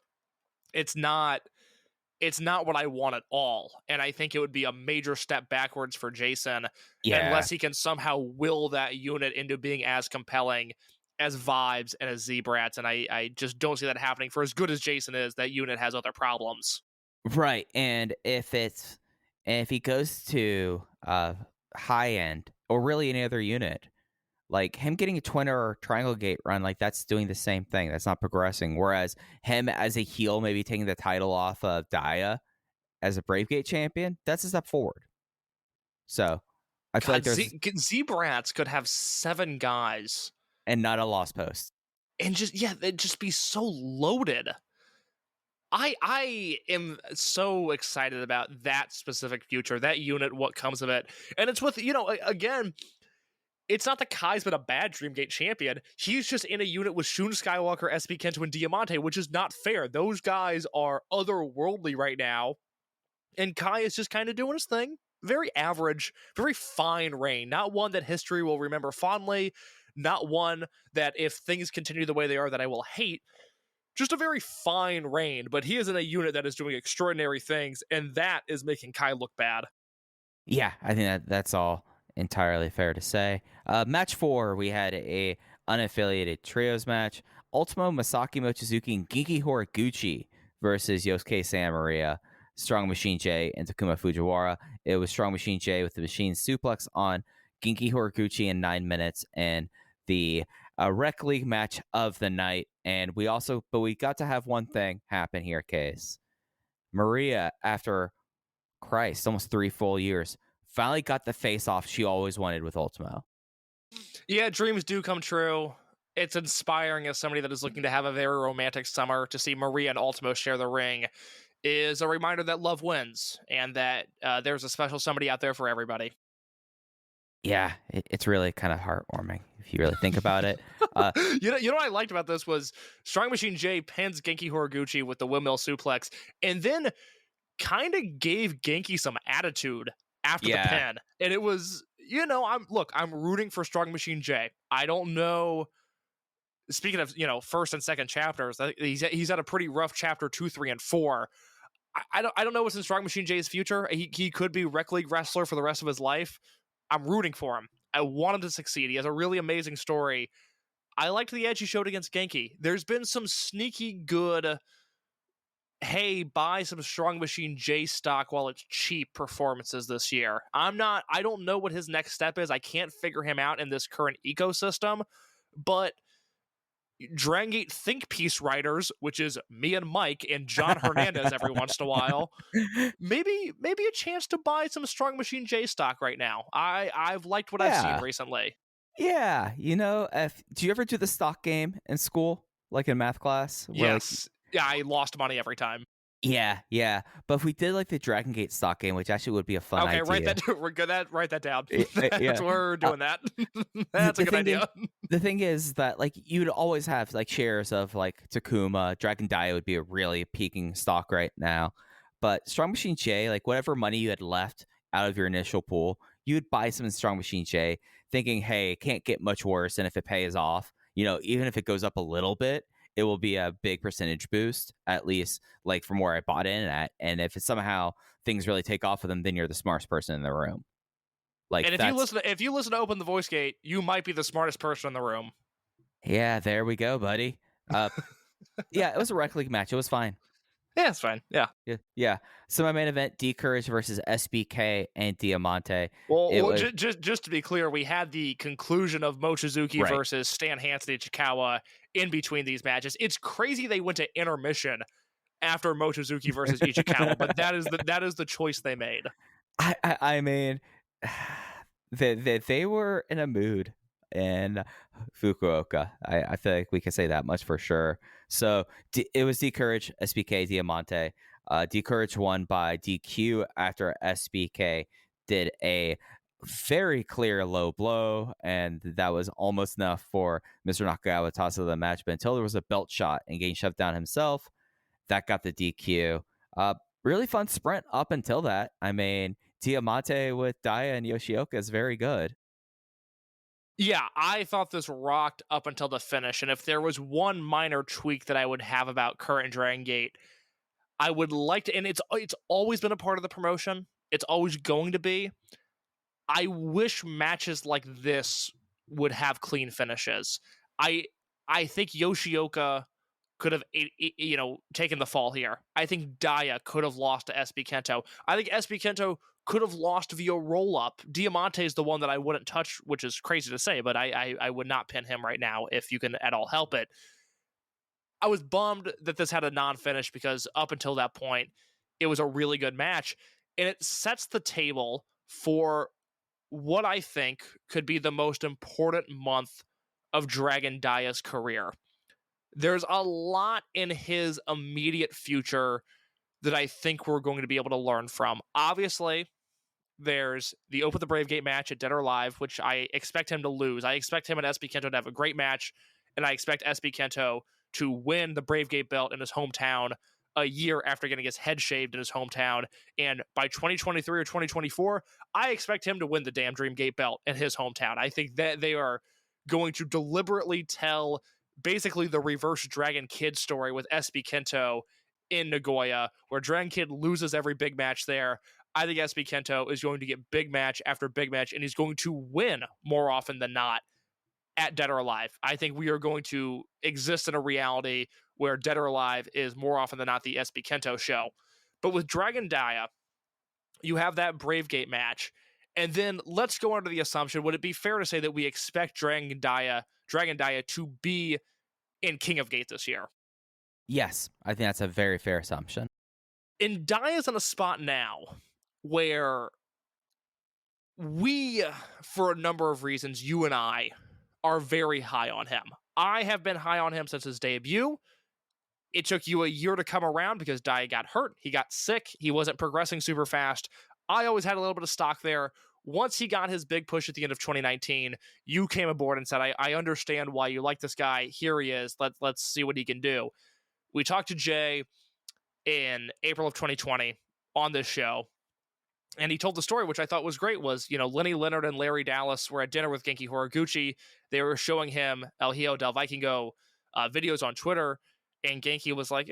It's not what I want at all. And I think it would be a major step backwards for Jason unless he can somehow will that unit into being as compelling as Vibes and as Z-Brats. And I just don't see that happening. For as good as Jason is, that unit has other problems. Right. And if he goes to high end or really any other unit, like him getting a twin or triangle gate run, like that's doing the same thing. That's not progressing. Whereas him as a heel, maybe taking the title off of Daya as a Brave Gate champion, that's a step forward. So I feel like there's Z-Brats could have 7 guys and not a lost post, and they'd just be so loaded. I am so excited about that specific future, that unit, what comes of it. And it's with, again, it's not that Kai's been a bad Dreamgate champion. He's just in a unit with Shun, Skywalker, SB Kento, and Diamante, which is not fair. Those guys are otherworldly right now. And Kai is just kind of doing his thing. Very average, very fine reign. Not one that history will remember fondly. Not one that if things continue the way they are that I will hate. Just a very fine reign, but he is in a unit that is doing extraordinary things, and that is making Kai look bad. Yeah, I think that's all entirely fair to say. Match 4, we had a unaffiliated trios match. Ultimo, Masaki, Motuzuki, and Genki Horiguchi versus Yosuke Santa Maria, Strong Machine J, and Takuma Fujiwara. It was Strong Machine J with the machine suplex on Genki Horiguchi in 9 minutes, and the Rec League match of the night. And we got to have one thing happen here, Case. Maria, after almost 3 full years, finally got the face-off she always wanted with Ultimo. Yeah, dreams do come true. It's inspiring as somebody that is looking to have a very romantic summer to see Maria and Ultimo share the ring is a reminder that love wins and that there's a special somebody out there for everybody. Yeah, it's really kind of heartwarming if you really think about it. You know what I liked about this was Strong Machine J pins Genki Horiguchi with the windmill suplex and then kind of gave Genki some attitude after the pin. And it was, I'm rooting for Strong Machine J. I don't know. Speaking of, first and second chapters, he's had a pretty rough chapter 2, 3, and 4. I don't know what's in Strong Machine J's future. He could be Rec League wrestler for the rest of his life. I'm rooting for him. I want him to succeed. He has a really amazing story. I liked the edge he showed against Genki. There's been some sneaky good, hey, buy some Strong Machine J stock while it's cheap performances this year. I don't know what his next step is. I can't figure him out in this current ecosystem, but Dragon Gate think piece writers, which is me and Mike and John Hernandez every once in a while, maybe a chance to buy some Strong Machine J stock right now. I've liked what I've seen recently. Yeah, do you ever do the stock game in school, like in math class? Yes. Yeah, I lost money every time. Yeah. But if we did like the Dragon Gate stock game, which actually would be a fun idea. Okay, write that down. That's we're doing that. That's a good idea. The thing is that like you'd always have like shares of like Takuma, Dragon Dia would be a really peaking stock right now. But Strong Machine J, like whatever money you had left out of your initial pool, you'd buy some Strong Machine J thinking, hey, it can't get much worse. And if it pays off, even if it goes up a little bit, it will be a big percentage boost, at least like from where I bought in at. And if it's somehow things really take off with them, then you're the smartest person in the room. Like, and if you listen to Open the Voice Gate, you might be the smartest person in the room. Yeah, there we go, buddy. Yeah, it was a rec league match. It was fine. Yeah, it's fine. Yeah. Yeah. So my main event, D Courage versus SBK and Diamante. Well, just to be clear, we had the conclusion of Motuzuki versus Stan Hansen Ichikawa in between these matches. It's crazy they went to intermission after Motuzuki versus Ichikawa, but that is the choice they made. I mean, they were in a mood in Fukuoka. I feel like we can say that much for sure. So it was D Courage, SBK, Diamante. D Courage won by DQ after SBK did a very clear low blow, and that was almost enough for Mr. Nakagawa to toss of the match. But until there was a belt shot and getting shoved down himself, that got the DQ. Really fun sprint up until that. I mean, Diamante with Daya and Yoshioka is very good. Yeah, I thought this rocked up until the finish, and if there was one minor tweak that I would have about current Dragon Gate, I would like to, and it's always been a part of the promotion. It's always going to be. I wish matches like this would have clean finishes. I think Yoshioka could have taken the fall here. I think Daya could have lost to SB Kento. I think SB Kento could have lost via roll-up. Diamante is the one that I wouldn't touch, which is crazy to say, but I would not pin him right now if you can at all help it. I was bummed that this had a non-finish because up until that point, it was a really good match, and it sets the table for what I think could be the most important month of Dragon Daya's career. There's a lot in his immediate future that I think we're going to be able to learn from. Obviously, there's the Open the Brave Gate match at Dead or Alive, which I expect him to lose. I expect him and SB Kento to have a great match, and I expect SB Kento to win the Brave Gate belt in his hometown a year after getting his head shaved in his hometown. And by 2023 or 2024, I expect him to win the damn Dream Gate belt in his hometown. I think that they are going to deliberately tell basically the reverse Dragon Kid story with SB Kento in Nagoya, where Dragon Kid loses every big match there. I think SB Kento is going to get big match after big match, and he's going to win more often than not at Dead or Alive. I think we are going to exist in a reality where Dead or Alive is more often than not the SB Kento show. But with Dragon Daya, you have that Brave Gate match, and then let's go under the assumption, would it be fair to say that we expect Dragon Daya to be in King of Gate this year? Yes, I think that's a very fair assumption. And Daya's in a spot now where we, for a number of reasons, you and I are very high on him. I have been high on him since his debut. It took you a year to come around because Daya got hurt. He got sick. He wasn't progressing super fast. I always had a little bit of stock there. Once he got his big push at the end of 2019, you came aboard and said, I understand why you like this guy. Here he is. Let's see what he can do. We talked to Jay in April of 2020 on this show, and he told the story, which I thought was great, was, Lenny Leonard and Larry Dallas were at dinner with Genki Horiguchi. They were showing him El Hijo del Vikingo videos on Twitter, and Genki was like,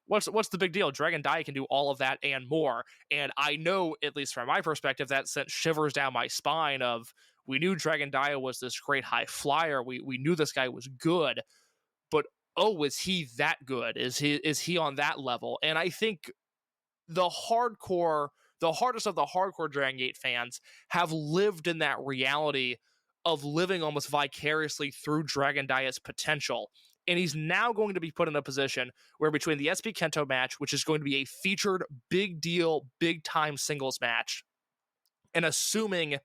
what's the big deal? Dragon Daya can do all of that and more. And I know, at least from my perspective, that sent shivers down my spine of, we knew Dragon Daya was this great high flyer. We knew this guy was good, but is he that good? Is he on that level? And I think the hardest of the hardcore Dragon Gate fans have lived in that reality of living almost vicariously through Dragon Daya's potential. And he's now going to be put in a position where between the SB Kento match, which is going to be a featured big deal, big time singles match, and assuming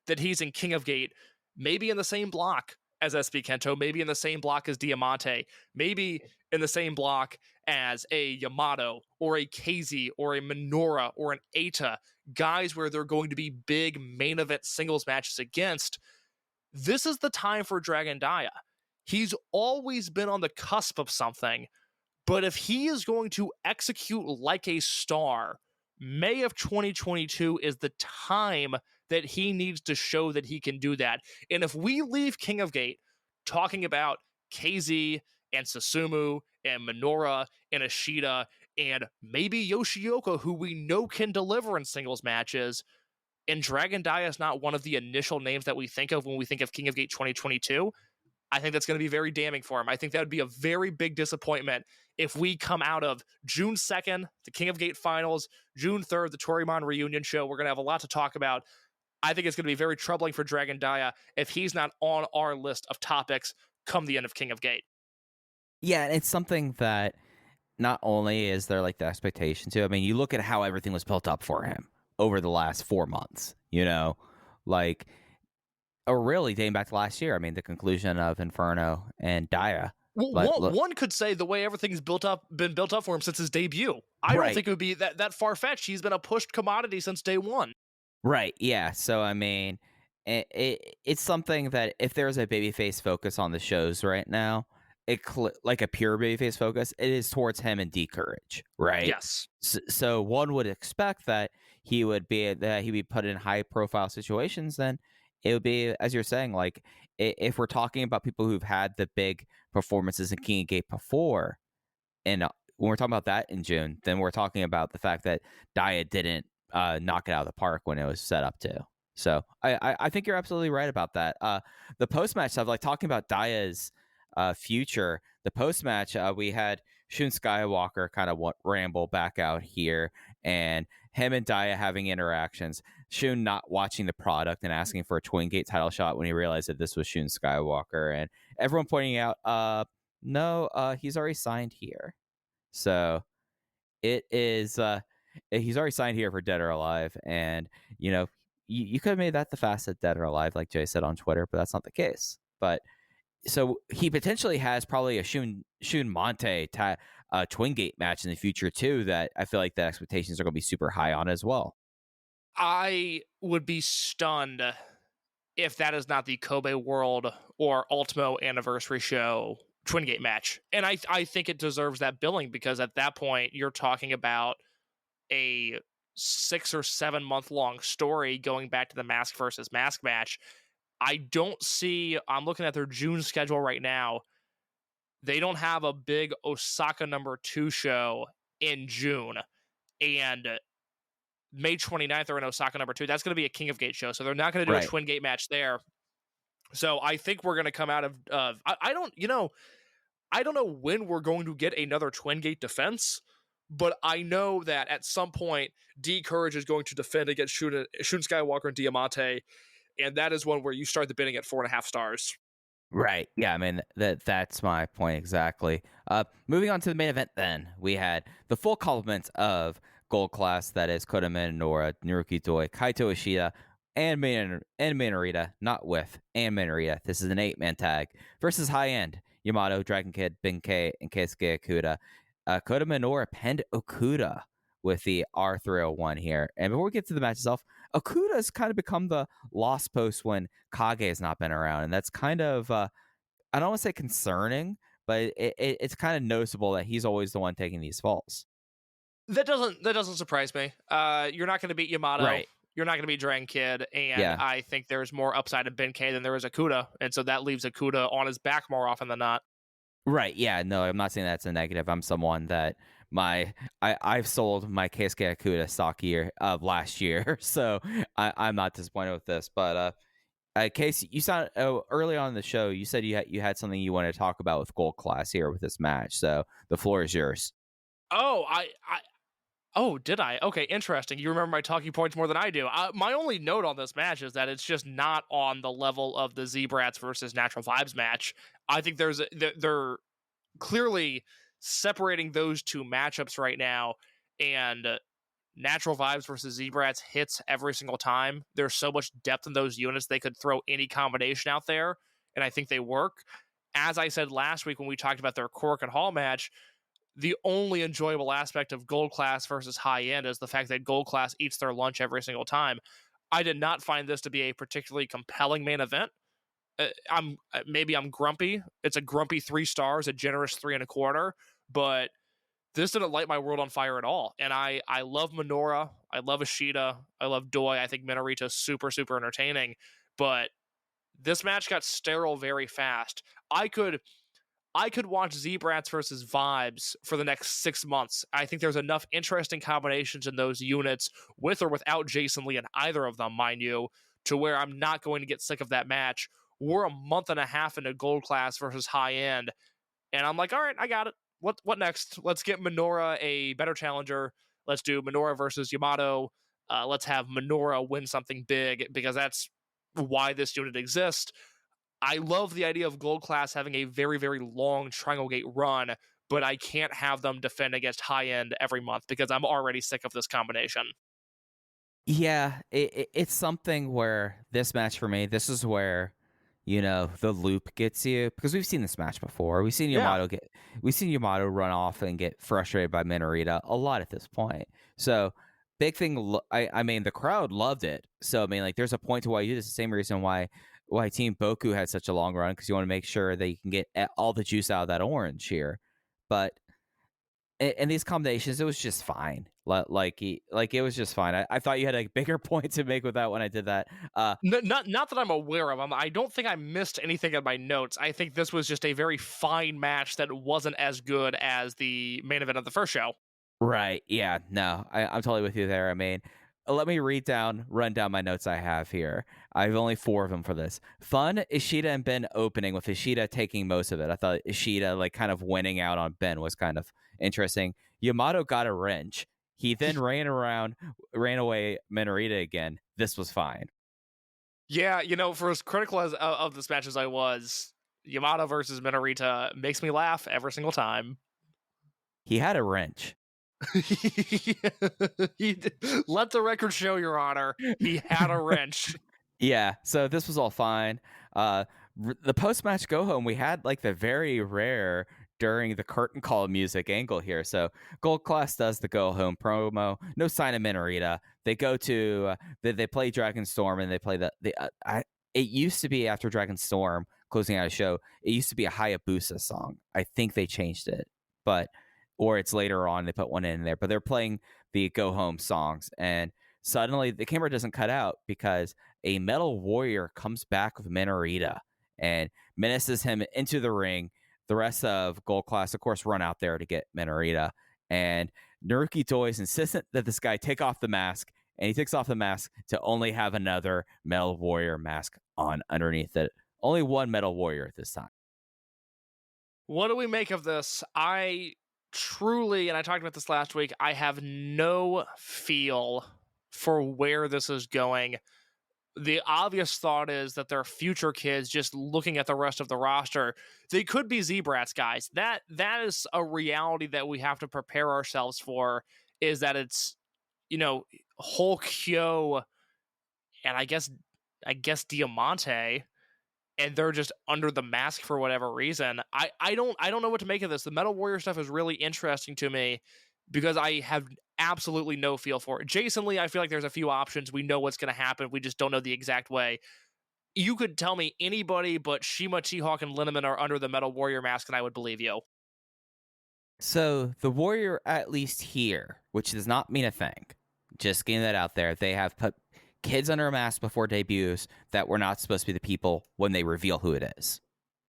that he's in King of Gate, maybe in the same block as SB Kento, maybe in the same block as Diamante, maybe in the same block as a Yamato or a KZ or a Minoura or an Eita, guys where they're going to be big main event singles matches against. This is the time for Dragon Daya. He's always been on the cusp of something, but if he is going to execute like a star, May of 2022 is the time that he needs to show that he can do that. And if we leave King of Gate talking about KZ and Susumu and Minoura and Ishida and maybe Yoshioka, who we know can deliver in singles matches, and Dragon Dia is not one of the initial names that we think of when we think of King of Gate 2022, I think that's going to be very damning for him. I think that would be a very big disappointment if we come out of June 2nd, the King of Gate finals, June 3rd, the Torimon reunion show. We're going to have a lot to talk about. I think it's going to be very troubling for Dragon Dia if he's not on our list of topics come the end of King of Gate. Yeah, it's something that not only is there like the expectation to, I mean, you look at how everything was built up for him over the last 4 months, you know, like, or really dating back to last year. I mean, the conclusion of Inferno and Dia. One could say the way everything's been built up for him since his debut. I don't think it would be that far-fetched. He's been a pushed commodity since day one. Right, yeah. So, I mean, it's something that if there's a babyface focus on the shows right now, like a pure babyface focus, it is towards him and D-Courage, right? Yes. So one would expect that he'd be put in high-profile situations. Then it would be, as you're saying, like if we're talking about people who've had the big performances in King of Gate before, and when we're talking about that in June, then we're talking about the fact that Dia didn't knock it out of the park when it was set up to. So I think you're absolutely right about that. The post-match stuff, like talking about Dia's future, the post-match, we had Shun Skywalker kind of ramble back out here, and him and Dia having interactions. Shun not watching the product and asking for a Twin Gate title shot when he realized that this was Shun Skywalker, and everyone pointing out, no, he's already signed here. So it is, he's already signed here for Dead or Alive, and you know, you could have made that the fastest Dead or Alive, like Jay said on Twitter, but that's not the case. But so he potentially has probably a Shun Monte Twin Gate match in the future too, that I feel like the expectations are going to be super high on as well. I would be stunned if that is not the Kobe World or Ultimo Anniversary Show Twin Gate match. And I think it deserves that billing, because at that point you're talking about a 6 or 7 month long story going back to the Mask versus Mask match. I'm looking at their June schedule right now. They don't have a big Osaka #2 show in June. And May 29th they're in Osaka #2. That's going to be a King of Gate show. So they're not going to do a Twin Gate match there. So I think we're going to come out of I don't know when we're going to get another Twin Gate defense, but I know that at some point D-Courage is going to defend against Shun Skywalker and Diamante, and that is one where you start the bidding at 4.5 stars. Right. Yeah, I mean, that's my point exactly. Moving on to the main event then, we had the full complement of Gold Class, that is Kota Minoura, Naruki Doi, Kaito Ishida, and Minorita, not with, and Minorita. This is an 8-man tag versus High End, Yamato, Dragon Kid, Benkei, and Keisuke Okuda. Kota Minoura pinned Okuda with the R301 here. And before we get to the match itself, Okuda has kind of become the lost post when Kage has not been around. And that's kind of, I don't want to say concerning, but it's kind of noticeable that he's always the one taking these falls. That doesn't surprise me. You're not going to beat Yamato. Right. You're not going to beat Dragon Kid. And I think there's more upside in Benkei than there is Okuda. And so that leaves Okuda on his back more often than not. Right. Yeah. No, I'm not saying that's a negative. I'm someone that I've sold my Keisuke Okuda stock last year, so I'm not disappointed with this. But Casey, you sound early on in the show, you said you had something you wanted to talk about with Gold Class here with this match, so the floor is yours. Oh, did I? Okay, interesting. You remember my talking points more than I do. My only note on this match is that it's just not on the level of the Z-Brats versus Natural Vibes match. I think they're clearly separating those two matchups right now, and Natural Vibes versus Z-Brats hits every single time. There's so much depth in those units, they could throw any combination out there, and I think they work. As I said last week when we talked about their Korakuen Hall match, the only enjoyable aspect of Gold Class versus High End is the fact that Gold Class eats their lunch every single time. I did not find this to be a particularly compelling main event. I'm grumpy. It's a grumpy 3 stars, a generous 3.25, but this didn't light my world on fire at all. And I love Minoura. I love Ishida. I love Doi. I think Minorita's super, super entertaining. But this match got sterile very fast. I could watch Z-Brats versus Vibes for the next 6 months. I think there's enough interesting combinations in those units, with or without Jason Lee in either of them, mind you, to where I'm not going to get sick of that match. We're a month and a half into Gold Class versus High End, and I'm like, all right, I got it. What next? Let's get Minoura a better challenger. Let's do Minoura versus Yamato. Let's have Minoura win something big, because that's why this unit exists. I love the idea of Gold Class having a very, very long Triangle Gate run, but I can't have them defend against High End every month because I'm already sick of this combination. Yeah, it's something where this match for me, this is where, the loop gets you, because we've seen this match before. We've seen Yamato run off and get frustrated by Minorita a lot at this point. So big thing, I mean, the crowd loved it. So I mean, like, there's a point to why you do this. The same reason why Team Boku had such a long run, because you want to make sure that you can get all the juice out of that orange here. But in these combinations, it was just fine. Like it was just fine. I thought you had a bigger point to make with that when I did that. Not that I'm aware of. I don't think I missed anything in my notes. I think this was just a very fine match that wasn't as good as the main event of the first show. Right. Yeah. No, I'm totally with you there. I mean, let me run down my notes I have here. I have only 4 of them for this. Fun, Ishida and Ben opening, with Ishida taking most of it. I thought Ishida, like, kind of winning out on Ben was kind of interesting. Yamato got a wrench. He then ran away Minorita again. This was fine. Yeah, for as critical as of this match as I was, Yamato versus Minorita makes me laugh every single time. He had a wrench. Let the record show, Your Honor, he had a wrench. Yeah, so this was all fine. The post-match go-home, we had, like, the very rare during the curtain call music angle here. So Gold Class does the go-home promo. No sign of Minorita. They go to they play Dragon Storm, and they play it used to be, after Dragon Storm closing out a show, it used to be a Hayabusa song. I think they changed it, or it's later on they put one in there. But they're playing the go-home songs, and suddenly the camera doesn't cut out because a Metal Warrior comes back with Minorita and menaces him into the ring. The rest of Gold Class, of course, run out there to get Minorita. And Naruki Doi is insistent that this guy take off the mask, and he takes off the mask to only have another Metal Warrior mask on underneath it. Only one Metal Warrior at this time. What do we make of this? I truly, and I talked about this last week, I have no feel for where this is going. The obvious thought is that they're future kids. Just looking at the rest of the roster, they could be Z-Brats, guys. That is a reality that we have to prepare ourselves for, is that it's, Hulk, Hyo, and I guess Diamante, and they're just under the mask for whatever reason. I don't know what to make of this. The Metal Warrior stuff is really interesting to me because I have absolutely no feel for it. Jason Lee, I feel like there's a few options. We know what's going to happen. We just don't know the exact way. You could tell me anybody but Shima, T-Hawk, and Linneman are under the Metal Warrior mask, and I would believe you. So the Warrior, at least here, which does not mean a thing, just getting that out there, they have put kids under a mask before debuts that were not supposed to be the people when they reveal who it is.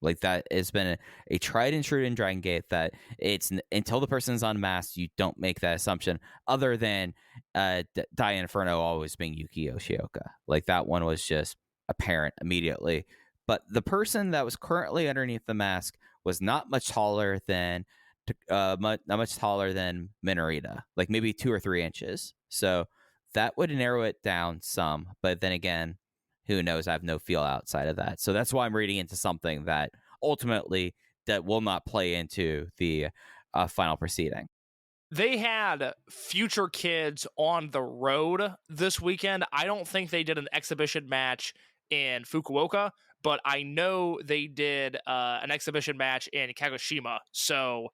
Like, that has been a tried and true in Dragon Gate, that it's until the person's unmasked, you don't make that assumption, other than Dai Inferno always being Yuki Yoshioka. Like, that one was just apparent immediately. But the person that was currently underneath the mask was not much taller than Minorita, like maybe 2 or 3 inches. So that would narrow it down some. But then again, who knows? I have no feel outside of that. So that's why I'm reading into something that ultimately that will not play into the final proceeding. They had future kids on the road this weekend. I don't think they did an exhibition match in Fukuoka, but I know they did an exhibition match in Kagoshima. So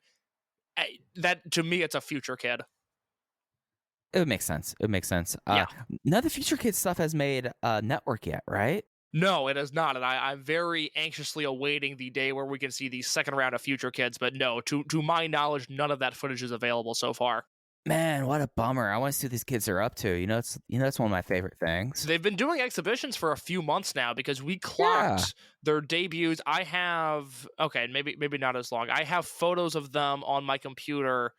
that, to me, it's a future kid. It would make sense. Yeah. None of the future kid stuff has made network yet, right? No, it is not, and I'm very anxiously awaiting the day where we can see the second round of Future Kids. But no, to my knowledge, none of that footage is available so far. Man, what a bummer. I want to see what these kids are up to. It's one of my favorite things. They've been doing exhibitions for a few months now because we clocked their debuts. I have maybe not as long. I have photos of them on my computer.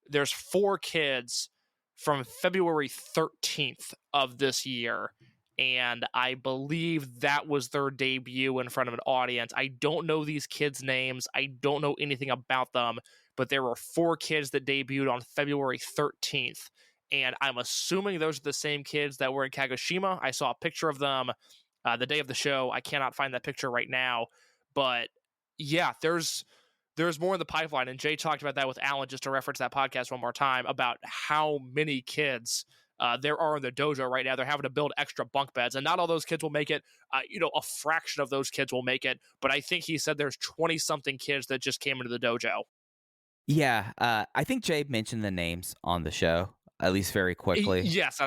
There's 4 kids from February 13th of this year, and I believe that was their debut in front of an audience. I don't know these kids' names. I don't know anything about them, but there were 4 kids that debuted on February 13th, and I'm assuming those are the same kids that were in Kagoshima. I saw a picture of them the day of the show. I cannot find that picture right now, but yeah, there's more in the pipeline, and Jay talked about that with Alan, just to reference that podcast one more time, about how many kids there are in the dojo right now. They're having to build extra bunk beds, and not all those kids will make it. A fraction of those kids will make it, but I think he said there's 20-something kids that just came into the dojo. Yeah, I think Jay mentioned the names on the show, at least very quickly. Yes,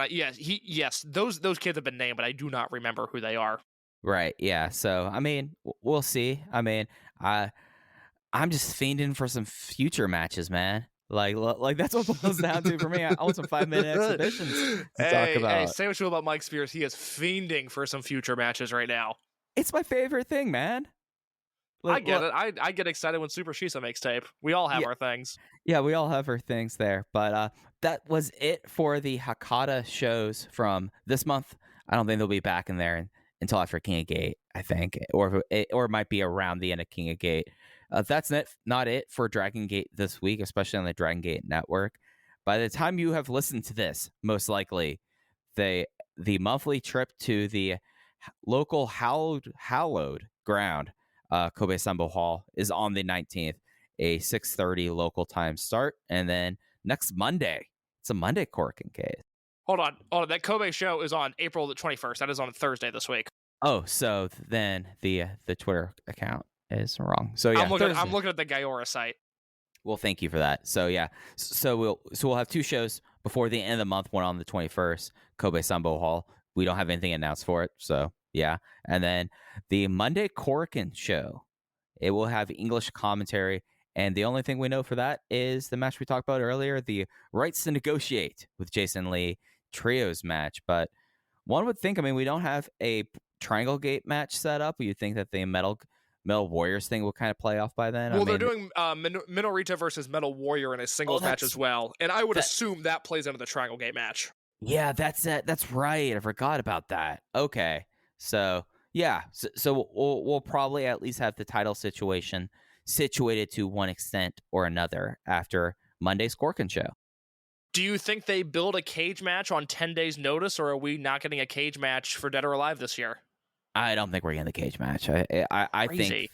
those kids have been named, but I do not remember who they are. Right, yeah. So, I mean, we'll see. I mean, I'm just fiending for some future matches, man. Like that's what it boils down to for me. I want some 5-minute exhibitions to talk about. Hey, say what you will about Mike Spears. He is fiending for some future matches right now. It's my favorite thing, man. I get it. I get excited when Super Shisa makes tape. We all have our things. Yeah, we all have our things there. But that was it for the Hakata shows from this month. I don't think they'll be back in there until after King of Gate, I think. Or it might be around the end of King of Gate. That's not it for Dragon Gate this week, especially on the Dragon Gate network. By the time you have listened to this, most likely, the monthly trip to the local hallowed ground, Kobe Sanbo Hall, is on the 19th, a 6:30 local time start. And then next Monday, it's a Monday Korakuen case. Hold on. That Kobe show is on April the 21st. That is on Thursday this week. Oh, so then the Twitter account is wrong. So yeah, I'm looking at the Gaiora site. Well, thank you for that. So yeah, so we'll have 2 shows before the end of the month. One on the 21st, Kobe Sanbo Hall. We don't have anything announced for it, so yeah. And then the Monday Korakuen show, it will have English commentary, and the only thing we know for that is the match we talked about earlier, the Rights to Negotiate with Jason Lee trios match. But one would think, I mean, we don't have a Triangle Gate match set up. You'd think that the Metal Warriors thing will kind of play off by then. Well, they're doing Minorita versus Metal Warrior in a singles match as well, and I would assume that plays into the Triangle Gate match. Yeah, that's it. That's right. I forgot about that. Okay, so yeah, so we'll probably at least have the title situation situated to one extent or another after Monday's Korakuen show. Do you think they build a cage match on 10 days' notice, or are we not getting a cage match for Dead or Alive this year? I don't think we're getting the cage match. I think,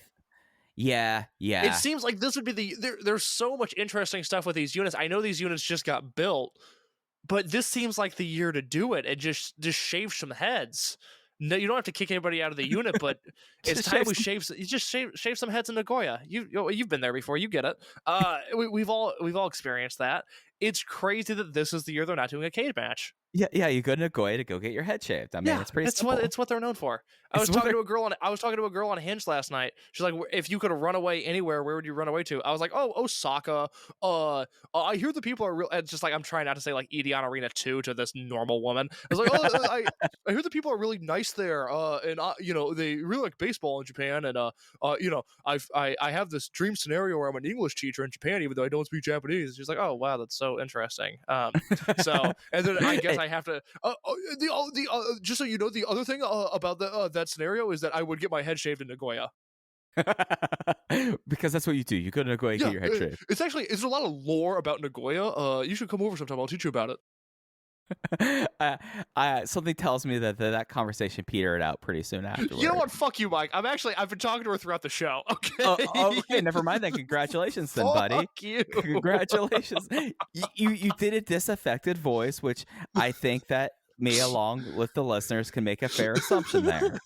yeah. It seems like this would be there's so much interesting stuff with these units. I know these units just got built, but this seems like the year to do it and just shave some heads. No, you don't have to kick anybody out of the unit, but it's time we shave some heads in Nagoya. You've been there before. You get it. We've all experienced that. It's crazy that this is the year they're not doing a cage match. Yeah, you go to Nagoya to go get your head shaved. I mean, it's pretty simple. It's what they're known for. I was talking to a girl on Hinge last night. She's like, if you could run away anywhere, where would you run away to? I was like, Osaka. I hear the people are real. It's just like, I'm trying not to say like Edion Arena 2 to this normal woman. I was like, I hear the people are really nice there. And they really like baseball in Japan. And I have this dream scenario where I'm an English teacher in Japan, even though I don't speak Japanese. She's like, oh wow, that's so interesting. So and then I guess I have to. Just so you know, the other thing about that scenario is that I would get my head shaved in Nagoya. Because that's what you do. You go to Nagoya and get your head shaved. It's a lot of lore about Nagoya. You should come over sometime. I'll teach you about it. Something tells me that conversation petered out pretty soon afterwards. You know what? Fuck you, Mike. I've been talking to her throughout the show. Okay. Okay. Never mind then. Congratulations, then, buddy. Fuck you. Congratulations. You did a disaffected voice, which I think that me, along with the listeners, can make a fair assumption there.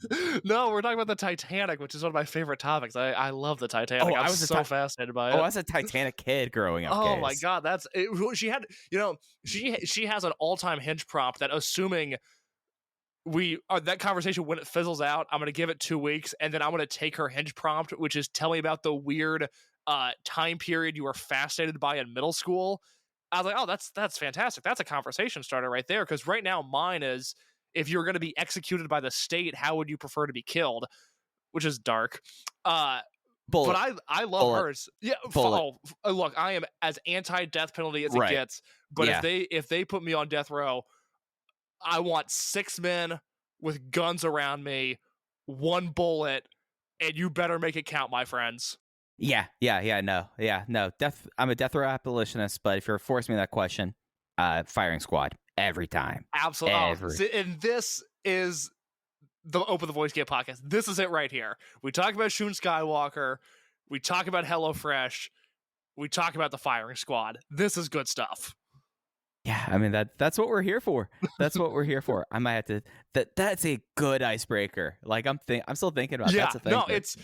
No, we're talking about the Titanic, which is one of my favorite topics. I love the Titanic. I was so fascinated by it. I was a Titanic kid growing up. Oh my god, that's it. She had, she has an all-time Hinge prompt that, assuming that conversation, when it fizzles out, I'm going to give it 2 weeks, and then I'm going to take her hinge prompt, which is tell me about the weird time period you were fascinated by in middle school. I was like, oh, that's fantastic. That's a conversation starter right there. Because right now mine is, if you're going to be executed by the state, how would you prefer to be killed? Which is dark. Bullet. But I love Bullet. hers. Yeah. Bullet. Look, I am as anti-death penalty as it Right. gets. But Yeah. if they put me on death row, I want 6 men with guns around me, 1 bullet, and you better make it count, my friends. No. I'm a death row abolitionist, but if you're forcing me that question, firing squad every time. Absolutely. And this is the Open the Voice Gate podcast. This is it right here. We talk about Shun Skywalker. We talk about HelloFresh. We talk about the firing squad. This is good stuff. Yeah, I mean that's what we're here for. That's what we're here for. I might have to. That's a good icebreaker. Like I'm still thinking about. Yeah, that's a thing. no, it's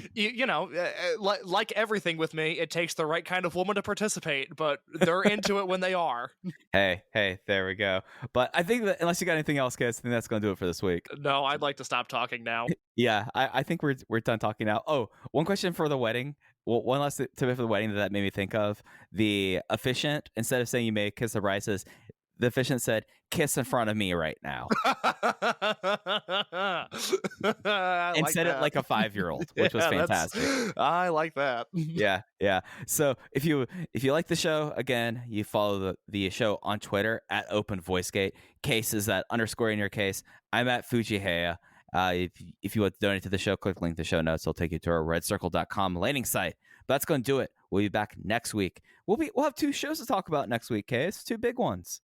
like everything with me. It takes the right kind of woman to participate, but they're into it when they are. Hey, there we go. But I think that unless you got anything else, guys, I think that's going to do it for this week. No, I'd like to stop talking now. Yeah, I think we're done talking now. Oh, one question for the wedding. Well, one last tip for the wedding that made me think of the officiant. Instead of saying you may kiss the bride, says the officiant said, "Kiss in front of me right now." And said it like a 5-year-old, which was fantastic. I like that. Yeah. So if you like the show, again, you follow the show on Twitter at Open VoiceGate. Case is that _ in your case. I'm at Fujiheya. If you want to donate to the show, click the link in the show notes. It'll take you to our redcircle.com landing site. But that's going to do it. We'll be back next week. We'll have 2 shows to talk about next week, Case. 2 big ones.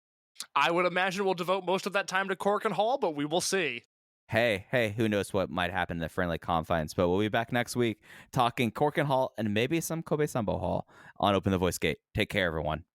I would imagine we'll devote most of that time to Korakuen Hall, but we will see. Hey, who knows what might happen in the friendly confines. But we'll be back next week talking Korakuen Hall and maybe some Kobe Sambo Hall on Open the Voice Gate. Take care, everyone.